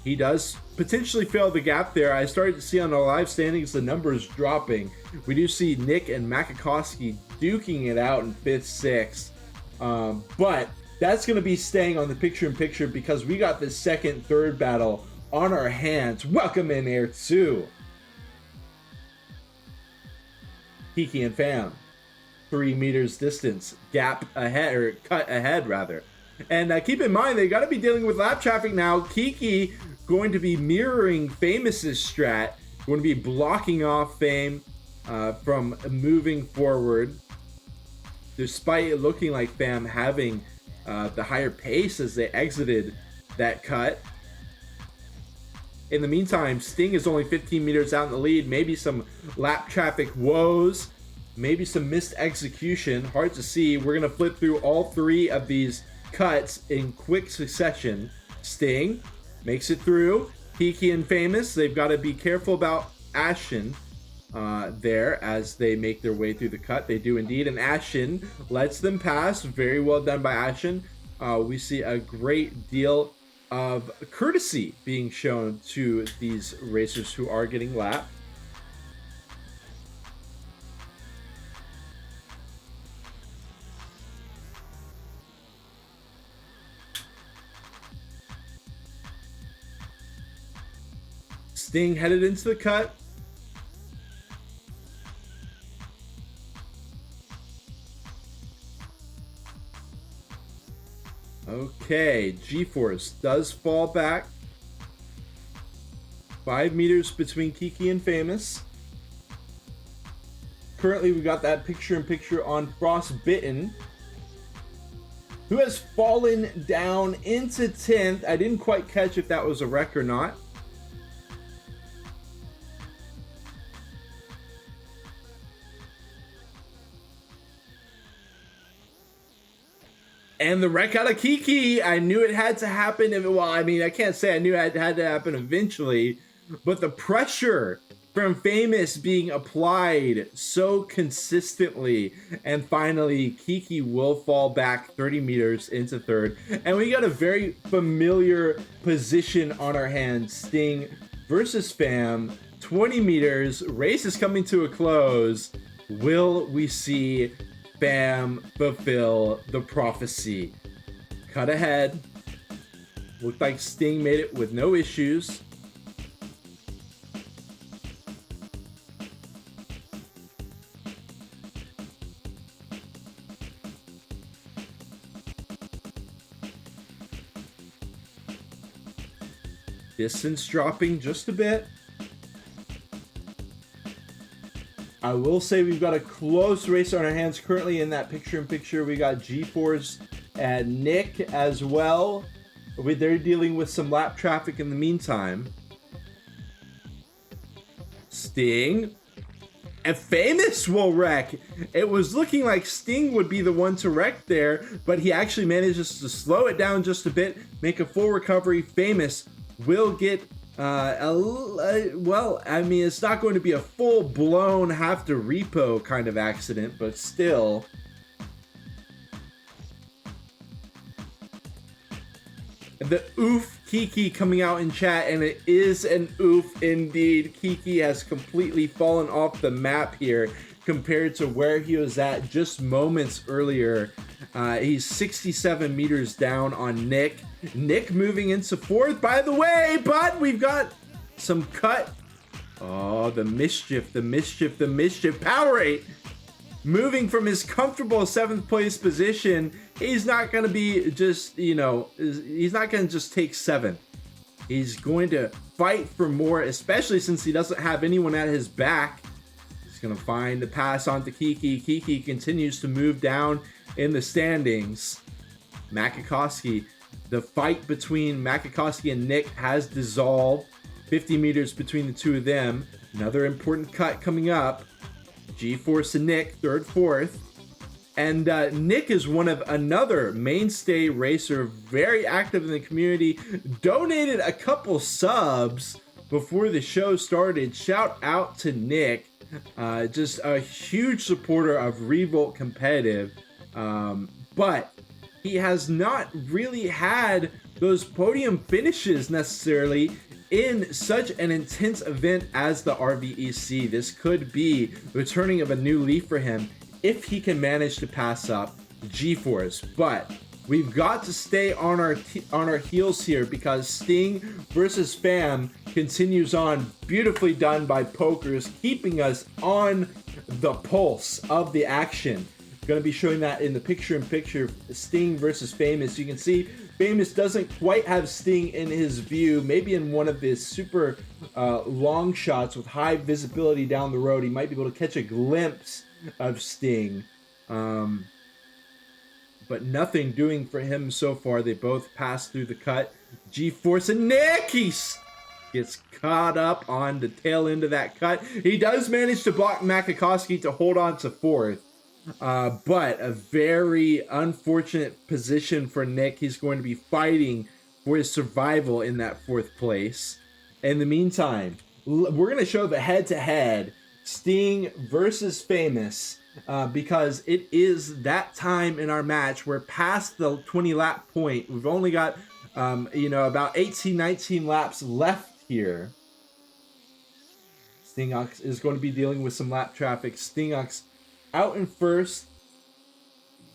He does potentially fill the gap there. I started to see on the live standings the numbers dropping. We do see Nick and Makakowski duking it out in 5th, 6th, but that's going to be staying on the picture-in-picture because we got this 2nd, 3rd battle on our hands. Welcome in, Air 2. Kiki and Fam, 3 meters distance, gap ahead, or cut ahead rather. And keep in mind, they got to be dealing with lap traffic now. Kiki going to be mirroring Famous's strat, going to be blocking off Fame from moving forward, despite it looking like Fam having the higher pace as they exited that cut. In the meantime, Sting is only 15 meters out in the lead. Maybe some lap traffic woes, maybe some missed execution. Hard to see. We're going to flip through all 3 of these cuts in quick succession. Sting makes it through. Kiki and Famous, they've got to be careful about Ashen there as they make their way through the cut. They do indeed, and Ashen lets them pass. Very well done by Ashen. We see a great deal of courtesy being shown to these racers who are getting lapped. Sting headed into the cut. Okay, G-Force does fall back. 5 meters between Kiki and Famous. Currently, we got that picture-in-picture on Frostbitten, who has fallen down into 10th. I didn't quite catch if that was a wreck or not. And the wreck out of Kiki, I knew it had to happen. Well, I mean, I can't say I knew it had to happen eventually, but the pressure from Famous being applied so consistently, and finally Kiki will fall back 30 meters into third, and we got a very familiar position on our hands. Sting versus Fam, 20 meters, race is coming to a close. Will we see Fam fulfill the prophecy? Cut ahead. Looked like Sting made it with no issues. Distance dropping just a bit. I will say we've got a close race on our hands currently. In that picture-in-picture, we got G-Force and Nick as well. They're dealing with some lap traffic in the meantime. Sting and Famous will wreck. It was looking like Sting would be the one to wreck there, but he actually manages to slow it down just a bit, make a full recovery. Famous will get well, I mean, it's not going to be a full-blown have to repo kind of accident, but still. The oof Kiki coming out in chat, and it is an oof indeed. Kiki has completely fallen off the map here compared to where he was at just moments earlier. He's 67 meters down on Nick. Nick moving into fourth, by the way, but we've got some cut. Oh, the mischief, the mischief, the mischief. Powerade moving from his comfortable 7th place position. He's not going to be just, you know, he's not going to just take 7th. He's going to fight for more, especially since he doesn't have anyone at his back. He's going to find the pass on to Kiki. Kiki continues to move down in the standings. Makikoski, the fight between Makikoski and Nick has dissolved. 50 meters between the two of them. Another important cut coming up. G-Force and Nick, 3rd, 4th. And Nick is one of another mainstay racer, very active in the community. Donated a couple subs before the show started. Shout out to Nick. Just a huge supporter of Revolt Competitive. But he has not really had those podium finishes necessarily in such an intense event as the RVEC. This could be the turning of a new leaf for him if he can manage to pass up G-Force. But we've got to stay on our heels here because Sting versus Fam continues on. Beautifully done by Pokers, keeping us on the pulse of the action. Going to be showing that in the picture-in-picture, Sting versus Famous. You can see Famous doesn't quite have Sting in his view. Maybe in one of his super long shots with high visibility down the road, he might be able to catch a glimpse of Sting. But nothing doing for him so far. They both passed through the cut. G-Force and Nick, he gets caught up on the tail end of that cut. He does manage to block Makikoski to hold on to 4th. But a very unfortunate position for Nick. He's going to be fighting for his survival in that 4th place. In the meantime, we're going to show the head-to-head Sting versus Famous because it is that time in our match. We're past the 20 lap point. We've only got, about 18, 19 laps left here. Stingox is going to be dealing with some lap traffic. Stingox out in first.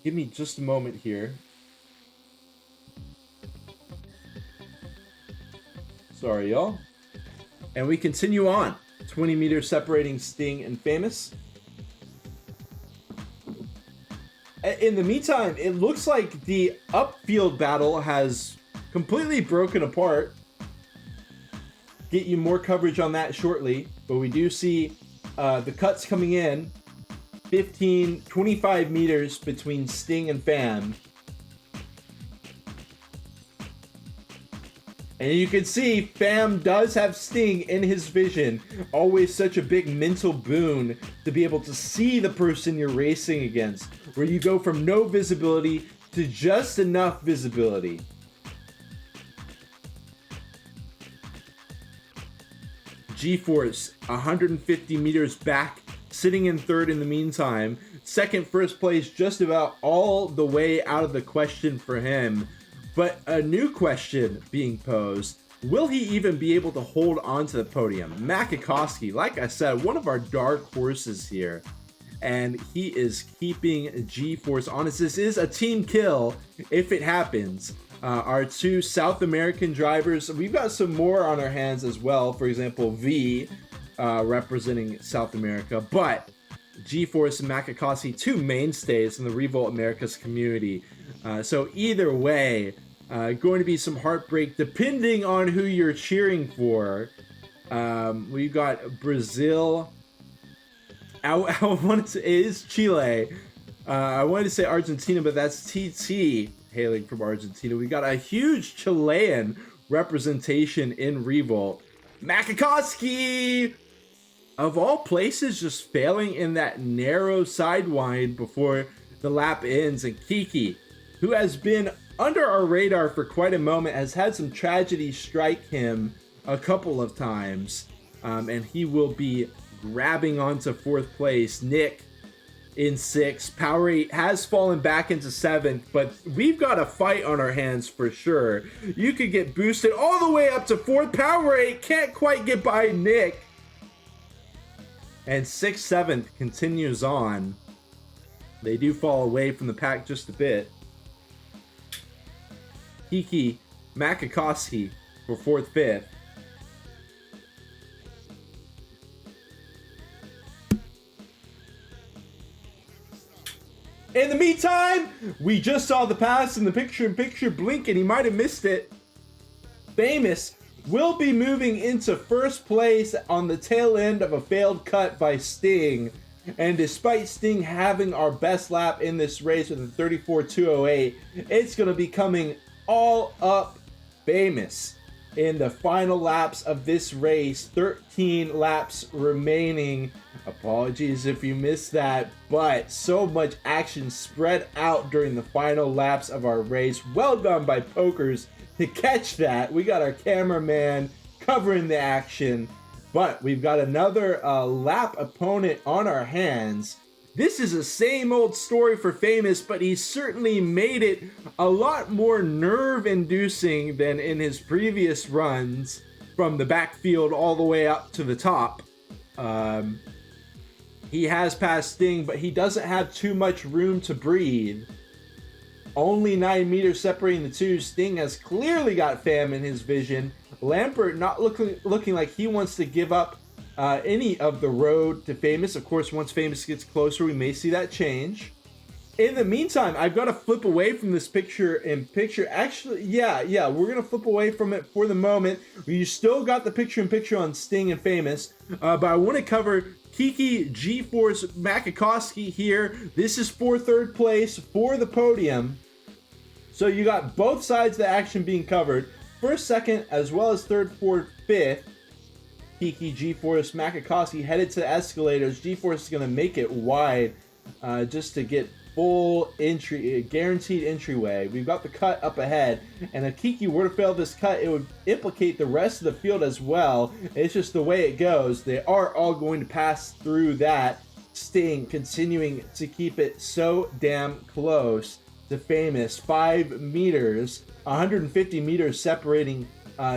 Give me just a moment here. Sorry, y'all. And we continue on. 20 meters separating Sting and Famous. In the meantime, it looks like the upfield battle has completely broken apart. Get you more coverage on that shortly. But we do see the cuts coming in. 25 meters between Sting and Fam. And you can see Fam does have Sting in his vision. Always such a big mental boon to be able to see the person you're racing against, where you go from no visibility to just enough visibility. G-Force 150 meters back, sitting in third in the meantime. Second, first place, just about all the way out of the question for him. But a new question being posed, will he even be able to hold on to the podium? Makakowski, like I said, one of our dark horses here. And he is keeping G-Force honest. This is a team kill if it happens. Our two South American drivers, we've got some more on our hands as well. For example, V representing South America. But G-Force and Makakowski, two mainstays in the Revolt Americas community. So either way, going to be some heartbreak depending on who you're cheering for. We've got Brazil. I wanted to, it is Chile. I wanted to say Argentina, but that's TT hailing from Argentina. We got a huge Chilean representation in Revolt. Makakowski, of all places, just failing in that narrow sidewind before the lap ends. And Kiki, who has been under our radar for quite a moment, has had some tragedy strike him a couple of times. And he will be grabbing onto fourth place. Nick in sixth. Powerade has fallen back into seventh, but we've got a fight on our hands for sure. You could get boosted all the way up to fourth. Powerade can't quite get by Nick. And 6th, 7th continues on. They do fall away from the pack just a bit. Kiki Makakowski for 4th, 5th. In the meantime, we just saw the pass in the picture-in-picture blink, and he might have missed it. Famous will be moving into first place on the tail end of a failed cut by Sting. And despite Sting having our best lap in this race with a 34.208, it's going to be coming all up Famous in the final laps of this race. 13 laps remaining. Apologies if you missed that, but so much action spread out during the final laps of our race. Well done by Pokers to catch that. We got our cameraman covering the action, but we've got another lap opponent on our hands. This is the same old story for Famous, but he certainly made it a lot more nerve-inducing than in his previous runs from the backfield all the way up to the top. He has passed Sting, but he doesn't have too much room to breathe. Only 9 meters separating the two. Sting has clearly got Fam in his vision. Lampert not looking like he wants to give up any of the road to Famous. Of course, once Famous gets closer, we may see that change. In the meantime, I've got to flip away from this picture-in-picture. Actually, yeah, we're going to flip away from it for the moment. You still got the picture-in-picture on Sting and Famous, but I want to cover Kiki, G-Force, Makakowski here. This is for third place for the podium. So you got both sides of the action being covered. First, second, as well as third, fourth, fifth. Kiki, G-Force, Makakowski headed to the escalators. G-Force is going to make it wide just to get full entry, guaranteed entryway. We've got the cut up ahead, and if Kiki were to fail this cut, it would implicate the rest of the field as well. It's just the way it goes. They are all going to pass through that. Sting continuing to keep it so damn close to Famous. 5 meters, 150 meters separating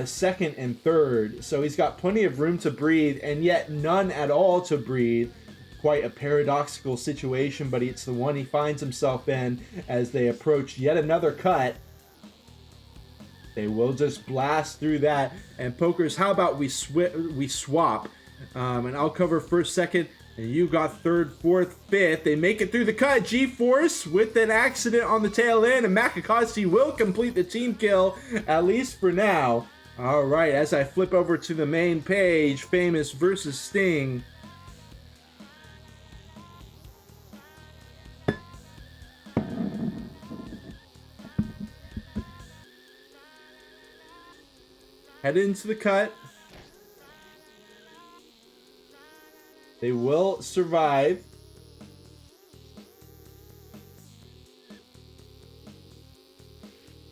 second and third. So he's got plenty of room to breathe, and yet none at all to breathe. Quite a paradoxical situation, but it's the one he finds himself in as they approach yet another cut. They will just blast through that. And Pokers, how about we swap? And I'll cover first, second, and you got third, fourth, fifth. They make it through the cut. G-Force with an accident on the tail end, and Makakasi will complete the team kill, at least for now. All right, as I flip over to the main page, Famous versus Sting. Head into the cut. They will survive.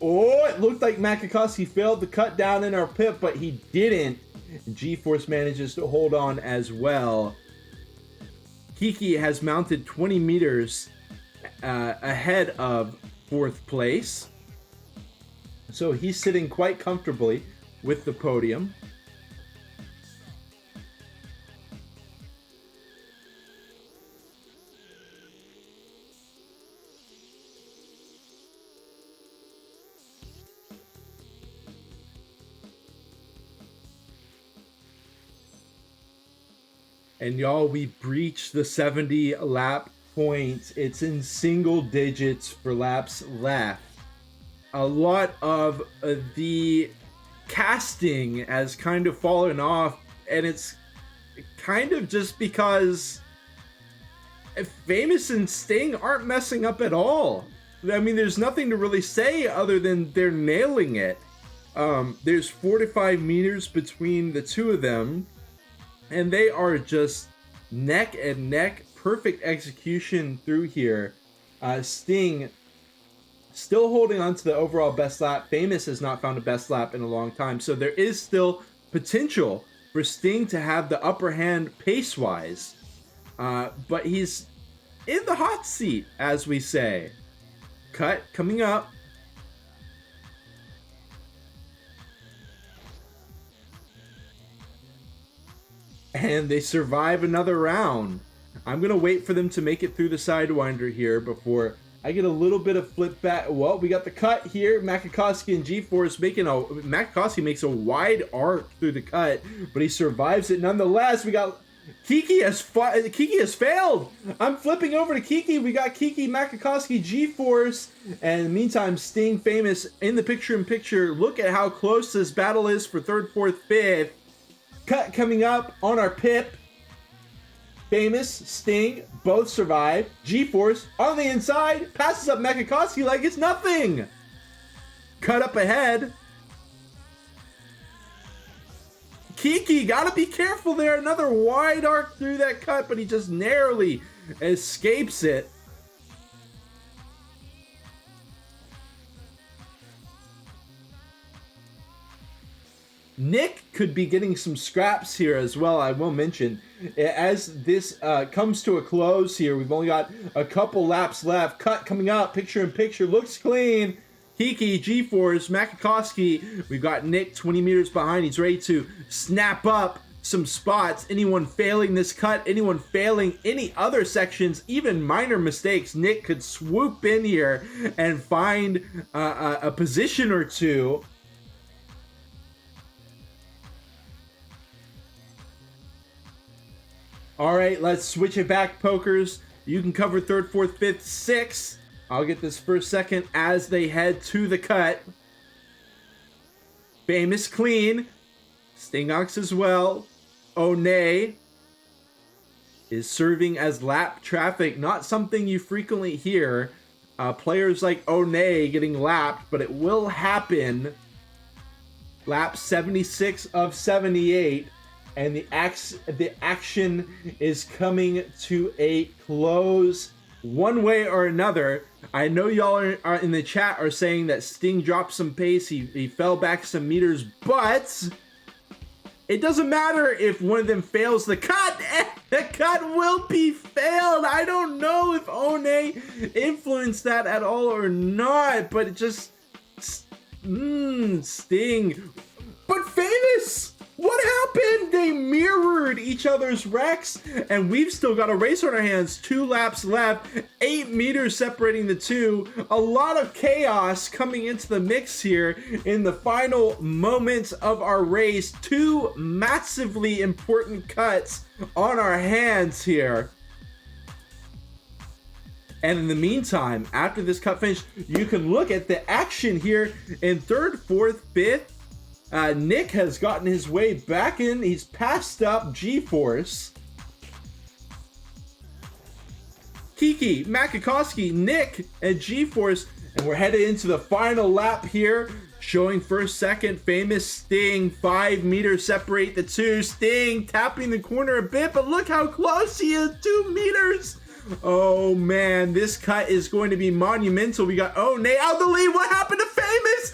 Oh, it looked like Makakasi failed to cut down in our pip, but he didn't. G-Force manages to hold on as well. Kiki has mounted 20 meters ahead of fourth place. So he's sitting quite comfortably with the podium. And y'all, we breached the 70 lap point. It's in single digits for laps left. A lot of the casting has kind of fallen off, and it's kind of just because Famous and Sting aren't messing up at all. I mean, there's nothing to really say other than they're nailing it. There's 45 meters between the two of them, and they are just neck and neck. Perfect execution through here. Sting still holding on to the overall best lap. Famous has not found a best lap in a long time, so there is still potential for Sting to have the upper hand pace-wise. But he's in the hot seat, as we say. Cut coming up. And they survive another round. I'm going to wait for them to make it through the Sidewinder here before I get a little bit of flip back. Well, we got the cut here. Makakasi and G-Force Makakasi makes a wide arc through the cut, but he survives it nonetheless. We got Kiki has failed. I'm flipping over to Kiki. We got Kiki, Makakasi, G-Force, and meantime, Sting, Famous in the picture-in-picture. Look at how close this battle is for third, fourth, fifth. Cut coming up on our pip. Famous, Sting, both survive. G-Force on the inside passes up Makakasi like it's nothing. Cut up ahead. Kiki, gotta be careful there. Another wide arc through that cut, but he just narrowly escapes it. Nick could be getting some scraps here as well, I will mention. As this comes to a close here, we've only got a couple laps left. Cut coming up, picture-in-picture, looks clean. Kiki, G-Force, Makakasi. We've got Nick 20 meters behind. He's ready to snap up some spots. Anyone failing this cut, anyone failing any other sections, even minor mistakes, Nick could swoop in here and find a position or two. All right, let's switch it back, Pokers. You can cover third, fourth, fifth, sixth. I'll get this first, second as they head to the cut. Famous clean. Stingox as well. One is serving as lap traffic. Not something you frequently hear. Players like One getting lapped, but it will happen. Lap 76 of 78. And the action is coming to a close one way or another. I know y'all are in the chat are saying that Sting dropped some pace. He fell back some meters, but it doesn't matter if one of them fails the cut. The cut will be failed. I don't know if One influenced that at all or not, but it just Sting. But Famous! What happened? They mirrored each other's wrecks, and we've still got a race on our hands. 2 laps left, 8 meters separating the two. A lot of chaos coming into the mix here in the final moments of our race. 2 massively important cuts on our hands here. And in the meantime, after this cut finish, you can look at the action here in 3rd, 4th, 5th. Nick has gotten his way back in. He's passed up G-Force. Kiki, Makakowski, Nick, and G-Force. And we're headed into the final lap here. Showing first, second, famous Sting. 5 meters separate the two. Sting tapping the corner a bit, but look how close he is. 2 meters. Oh man, this cut is going to be monumental. We got Nate out the lead. What happened to Famous?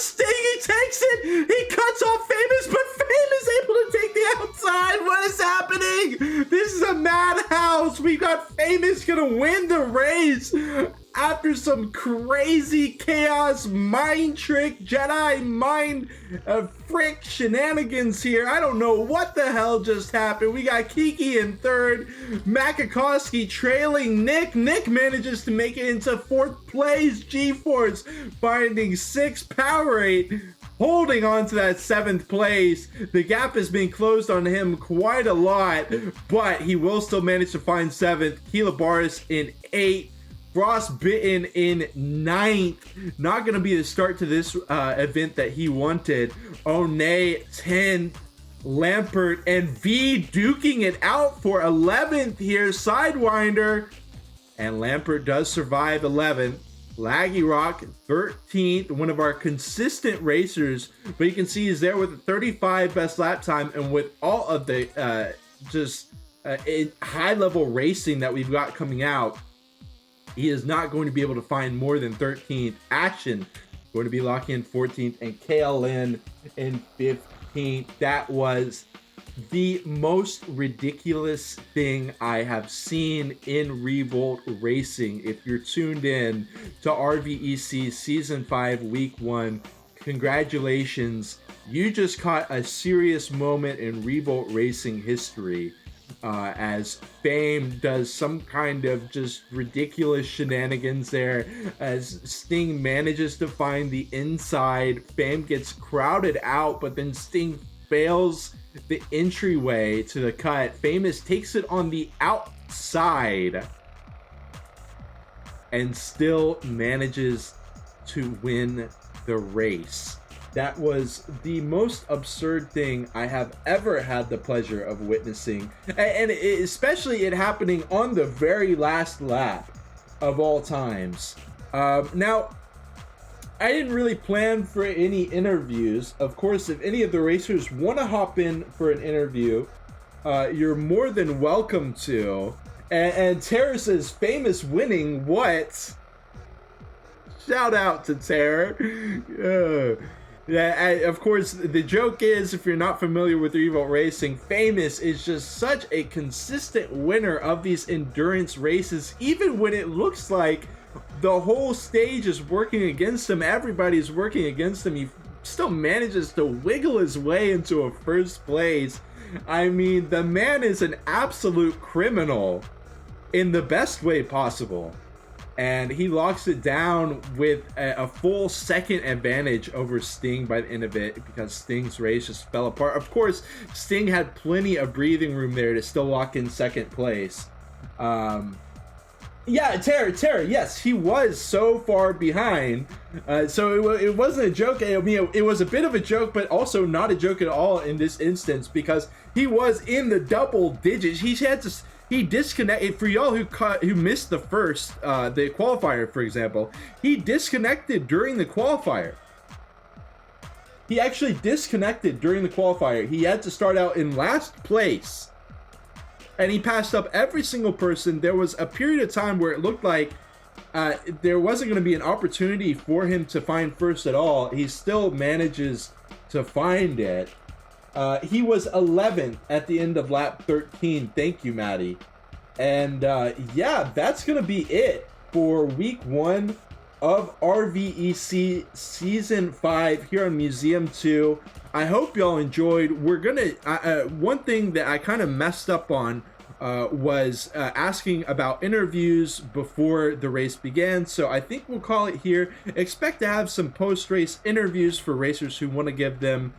Sting, he takes it. He cuts off Famous, but Famous able to take the outside. What is happening? This is a madhouse. We got Famous gonna win the race after some crazy chaos mind trick Jedi mind frick shenanigans here. I don't know what the hell just happened. We got Kiki in 3rd, Makakowski trailing Nick. Nick manages to make it into 4th place. G-Force finding 6, Powerade holding on to that 7th place. The gap has been closed on him quite a lot, but he will still manage to find 7th. Kilabaris in 8th. Frostbitten in 9th. Not going to be the start to this event that he wanted. Onay 10th. Lampert and V duking it out for 11th here. Sidewinder. And Lampert does survive 11th. Laggy Rock 13th. One of our consistent racers. But you can see he's there with a 35 best lap time. And with all of the high level racing that we've got coming out, he is not going to be able to find more than 13th. Action going to be locking in 14th, and KLN in 15th. That was the most ridiculous thing I have seen in Revolt Racing. If you're tuned in to RVEC Season 5 Week 1, congratulations. You just caught a serious moment in Revolt Racing history. As Fame does some kind of just ridiculous shenanigans there, as Sting manages to find the inside. Fame gets crowded out, but then Sting fails the entryway to the cut. Famous takes it on the outside and still manages to win the race. That was the most absurd thing I have ever had the pleasure of witnessing. And especially it happening on the very last lap of all times. Now, I didn't really plan for any interviews. Of course, if any of the racers want to hop in for an interview, you're more than welcome to. And Tara says, Famous winning what? Shout out to Tara. Yeah, of course, the joke is, if you're not familiar with Revolt Racing, Famous is just such a consistent winner of these endurance races. Even when it looks like the whole stage is working against him, everybody's working against him, he still manages to wiggle his way into a 1st place. I mean, the man is an absolute criminal in the best way possible. And he locks it down with a full 2nd advantage over Sting by the end of it, because Sting's race just fell apart. Of course, Sting had plenty of breathing room there to still lock in 2nd place. Yeah, Tara, yes, he was so far behind. So it wasn't a joke. I mean, it was a bit of a joke, but also not a joke at all in this instance, because he was in the double digits. He disconnected. For y'all who missed the qualifier, for example, he disconnected during the qualifier. He actually disconnected during the qualifier. He had to start out in last place, and he passed up every single person. There was a period of time where it looked like there wasn't going to be an opportunity for him to find first at all. He still manages to find it. He was 11th at the end of lap 13. Thank you, Maddie. And yeah, that's going to be it for week 1 of RVEC Season 5 here on Museum 2. I hope y'all enjoyed. We're gonna, one thing that I kind of messed up on was asking about interviews before the race began, so I think we'll call it here. Expect to have some post-race interviews for racers who want to give them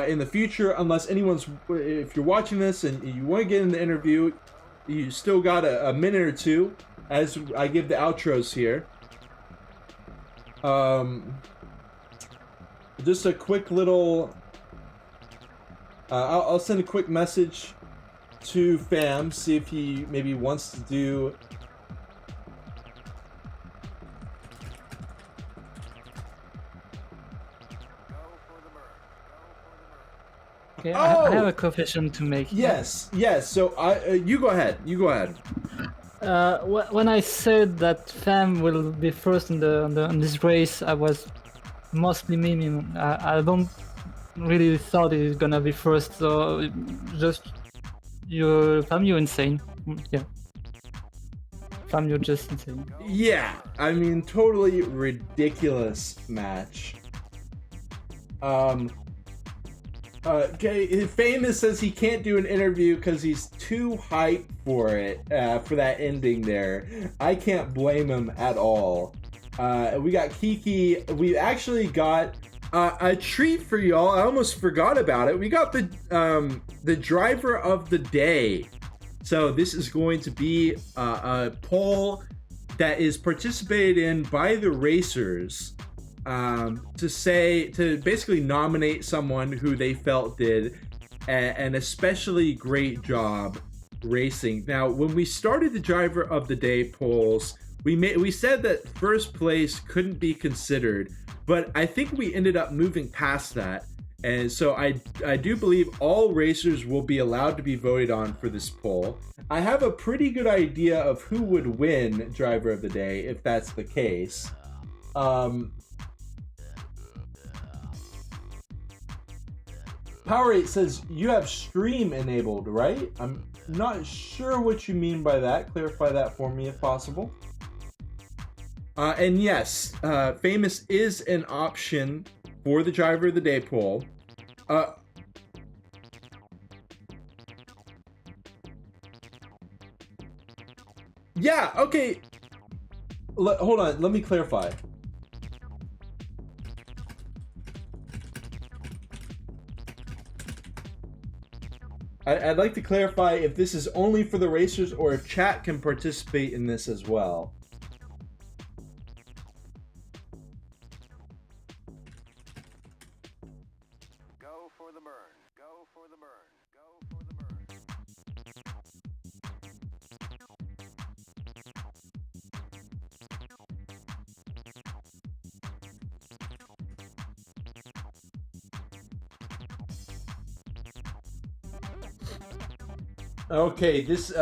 in the future, unless if you're watching this and you want to get in the interview, you still got a minute or two as I give the outros here. Just a quick little I'll send a quick message to Fam, see if he maybe wants to do Okay, I have a confession to make. Yes. So you go ahead. When I said that Fam will be first in this race, I was mostly memeing. I don't really thought he's gonna be first. So just Fam, you're insane. Yeah. Fam, you're just insane. Yeah, I mean, totally ridiculous match. Okay, Famous says he can't do an interview because he's too hyped for it, for that ending there. I can't blame him at all. We got Kiki. We actually got a treat for y'all. I almost forgot about it. We got the driver of the day. So this is going to be a poll that is participated in by the racers. To basically nominate someone who they felt did an especially great job racing. Now, when we started the driver of the day polls, we said that first place couldn't be considered, but I think we ended up moving past that, and so I do believe all racers will be allowed to be voted on for this poll. I have a pretty good idea of who would win driver of the day if that's the case. Power8 says you have stream enabled, right? I'm not sure what you mean by that. Clarify that for me if possible. And yes, Famous is an option for the driver of the day poll. Yeah, okay. Hold on, let me clarify. I'd like to clarify if this is only for the racers or if chat can participate in this as well. Go for the burn. Go for the burn. Go for the burn. Okay, this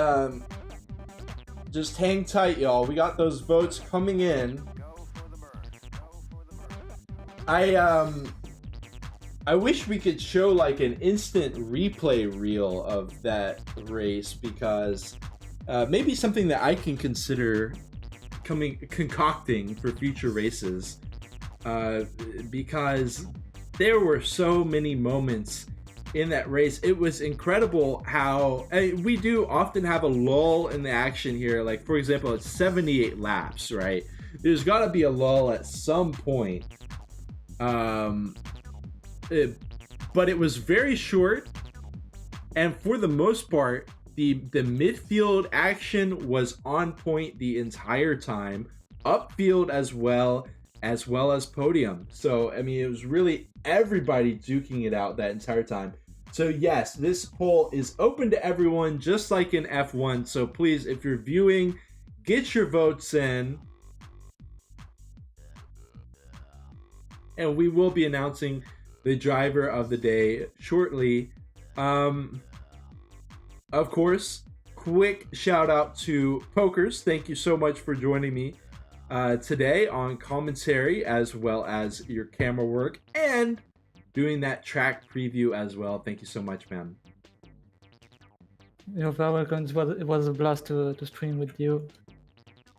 just hang tight, y'all. We got those votes coming in. Go for the burn. Go for the burn. I wish we could show like an instant replay reel of that race, because maybe something that I can consider concocting for future races, because there were so many moments in that race. It was incredible how we do often have a lull in the action here. Like, for example, it's 78 laps, right? There's got to be a lull at some point. But it was very short, and for the most part, the midfield action was on point the entire time. Upfield as well as podium. So I mean, it was really everybody duking it out that entire time. So yes, this poll is open to everyone, just like in F1. So please, if you're viewing, get your votes in, and we will be announcing the driver of the day shortly. Of course, quick shout out to Pokers. Thank you so much for joining me today on commentary, as well as your camera work and doing that track preview as well. Thank you so much, man. You're very welcome. It was a blast to stream with you.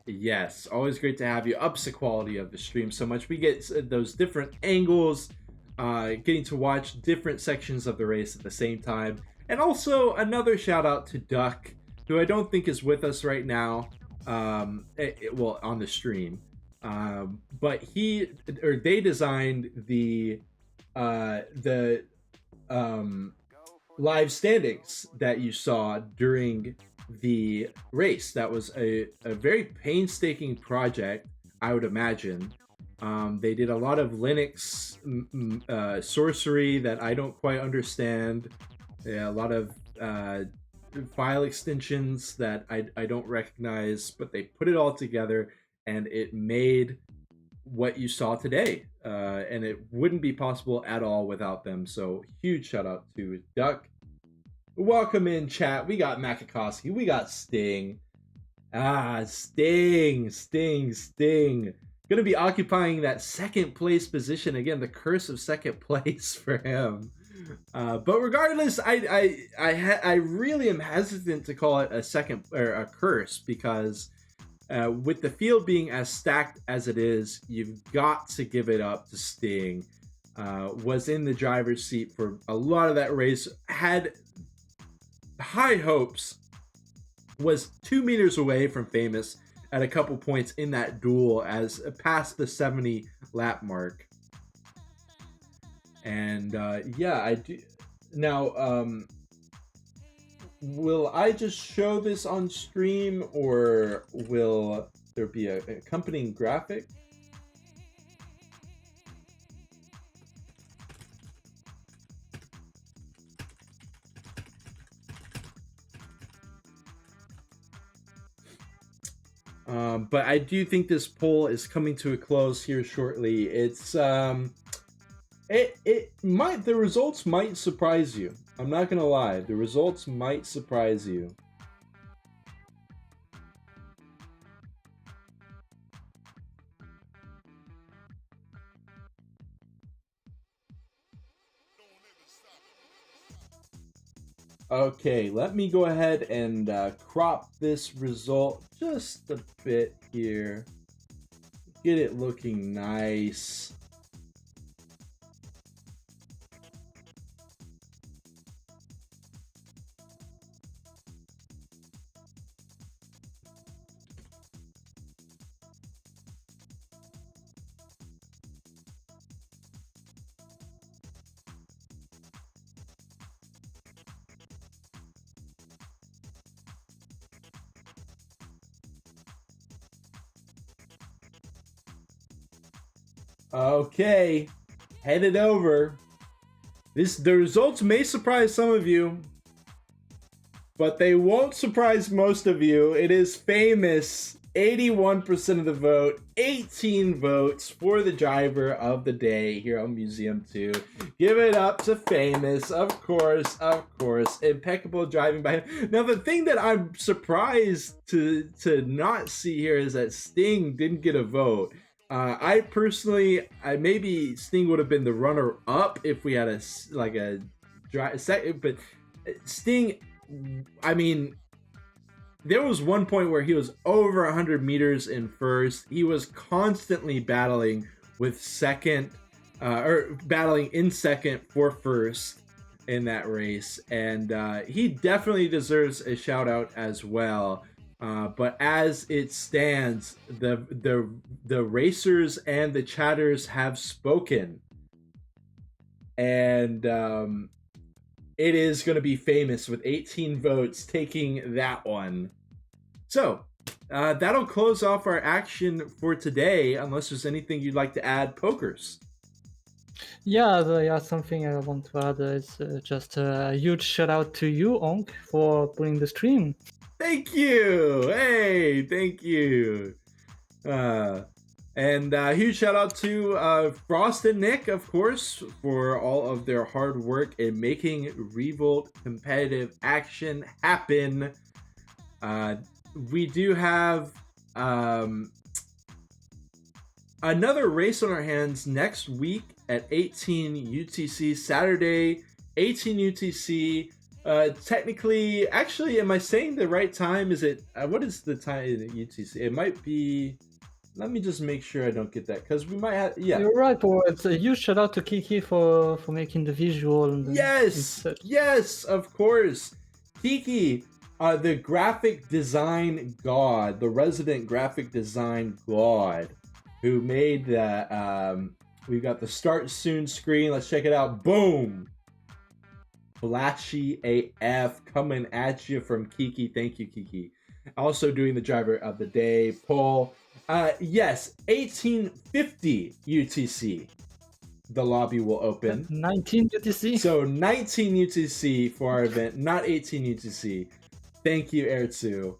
Yes, always great to have you. Ups the quality of the stream so much. We get those different angles, getting to watch different sections of the race at the same time. And also another shout out to Duck, who I don't think is with us right now, well, on the stream. But they designed the live standings that you saw during the race. That was a very painstaking project, I would imagine. They did a lot of Linux sorcery that I don't quite understand. Yeah, a lot of file extensions that I don't recognize, but they put it all together and it made what you saw today. And it wouldn't be possible at all without them. So huge shout out to Duck. Welcome in, chat. We got Makakowski. We got Sting. Sting. Gonna be occupying that second place position again. The curse of second place for him. But regardless, I really am hesitant to call it a second or a curse because with the field being as stacked as it is, you've got to give it up to Sting. Was in the driver's seat for a lot of that race. Had high hopes. Was 2 meters away from famous at a couple points in that duel as past the 70 lap mark. And yeah, I do now. Will I just show this on stream, or will there be an accompanying graphic? But I do think this poll is coming to a close here shortly. It's the results might surprise you. I'm not gonna lie, the results might surprise you. Okay, let me go ahead and crop this result just a bit here. Get it looking nice. Okay, headed over. The results may surprise some of you, but they won't surprise most of you. It is famous. 81% of the vote, 18 votes for the driver of the day here on Museum 2. Give it up to famous, of course. Impeccable driving by him. Now, the thing that I'm surprised to not see here is that Sting didn't get a vote. I personally, maybe Sting would have been the runner-up if we had a second, but Sting, I mean, there was one point where he was over 100 meters in first. He was constantly battling with second, or battling in second for first in that race, and he definitely deserves a shout out as well. But as it stands, the racers and the chatters have spoken, and it is going to be famous with 18 votes taking that one. So that'll close off our action for today, unless there's anything you'd like to add, Pokers. Yeah, something I want to add is just a huge shout out to you, Onk, for putting the stream. Thank you. Hey, thank you. And huge shout out to Frost and Nick, of course, for all of their hard work in making Revolt competitive action happen. We do have another race on our hands next week at 18 UTC, Saturday, 18 UTC. Technically, actually, am I saying the right time? Is it what is the time in UTC? It might be. Let me just make sure I don't get that because we might have. Yeah. You're right, Paul. It's a huge shout out to Kiki for making the visual. And Yes, yes, of course. Kiki, the graphic design god, the resident graphic design god, who made the. We've got the start soon screen. Let's check it out. Boom. Flashy AF coming at you from Kiki. Thank you, Kiki. Also doing the driver of the day poll. Yes, 1850 UTC. The lobby will open. 19 UTC. So 19 UTC for our event, not 18 UTC. Thank you, Ertsu.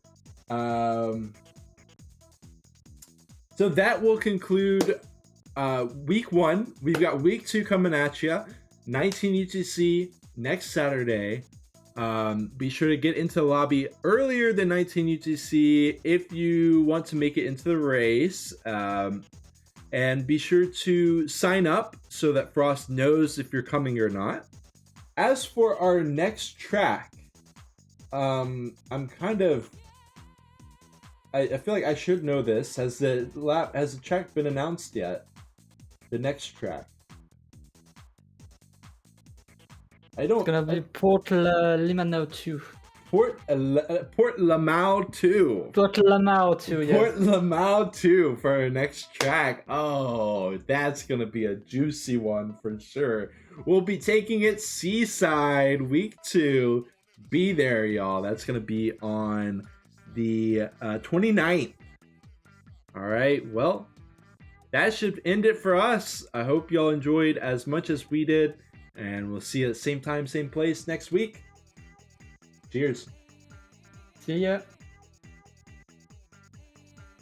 So that will conclude week 1. We've got week 2 coming at you. 19 UTC next Saturday. Be sure to get into the lobby earlier than 19 UTC if you want to make it into the race. And be sure to sign up so that Frost knows if you're coming or not. As for our next track, I'm kind of... I feel like I should know this. Has the track been announced yet? The next track. I don't... It's gonna be Port Limano 2. Port Lamau 2. Port Lamau 2, yes. Port Lamau 2 for our next track. Oh, that's going to be a juicy one for sure. We'll be taking it seaside week 2. Be there, y'all. That's going to be on the 29th. All right. Well, that should end it for us. I hope y'all enjoyed as much as we did. And we'll see you at the same time, same place next week. Cheers. See ya.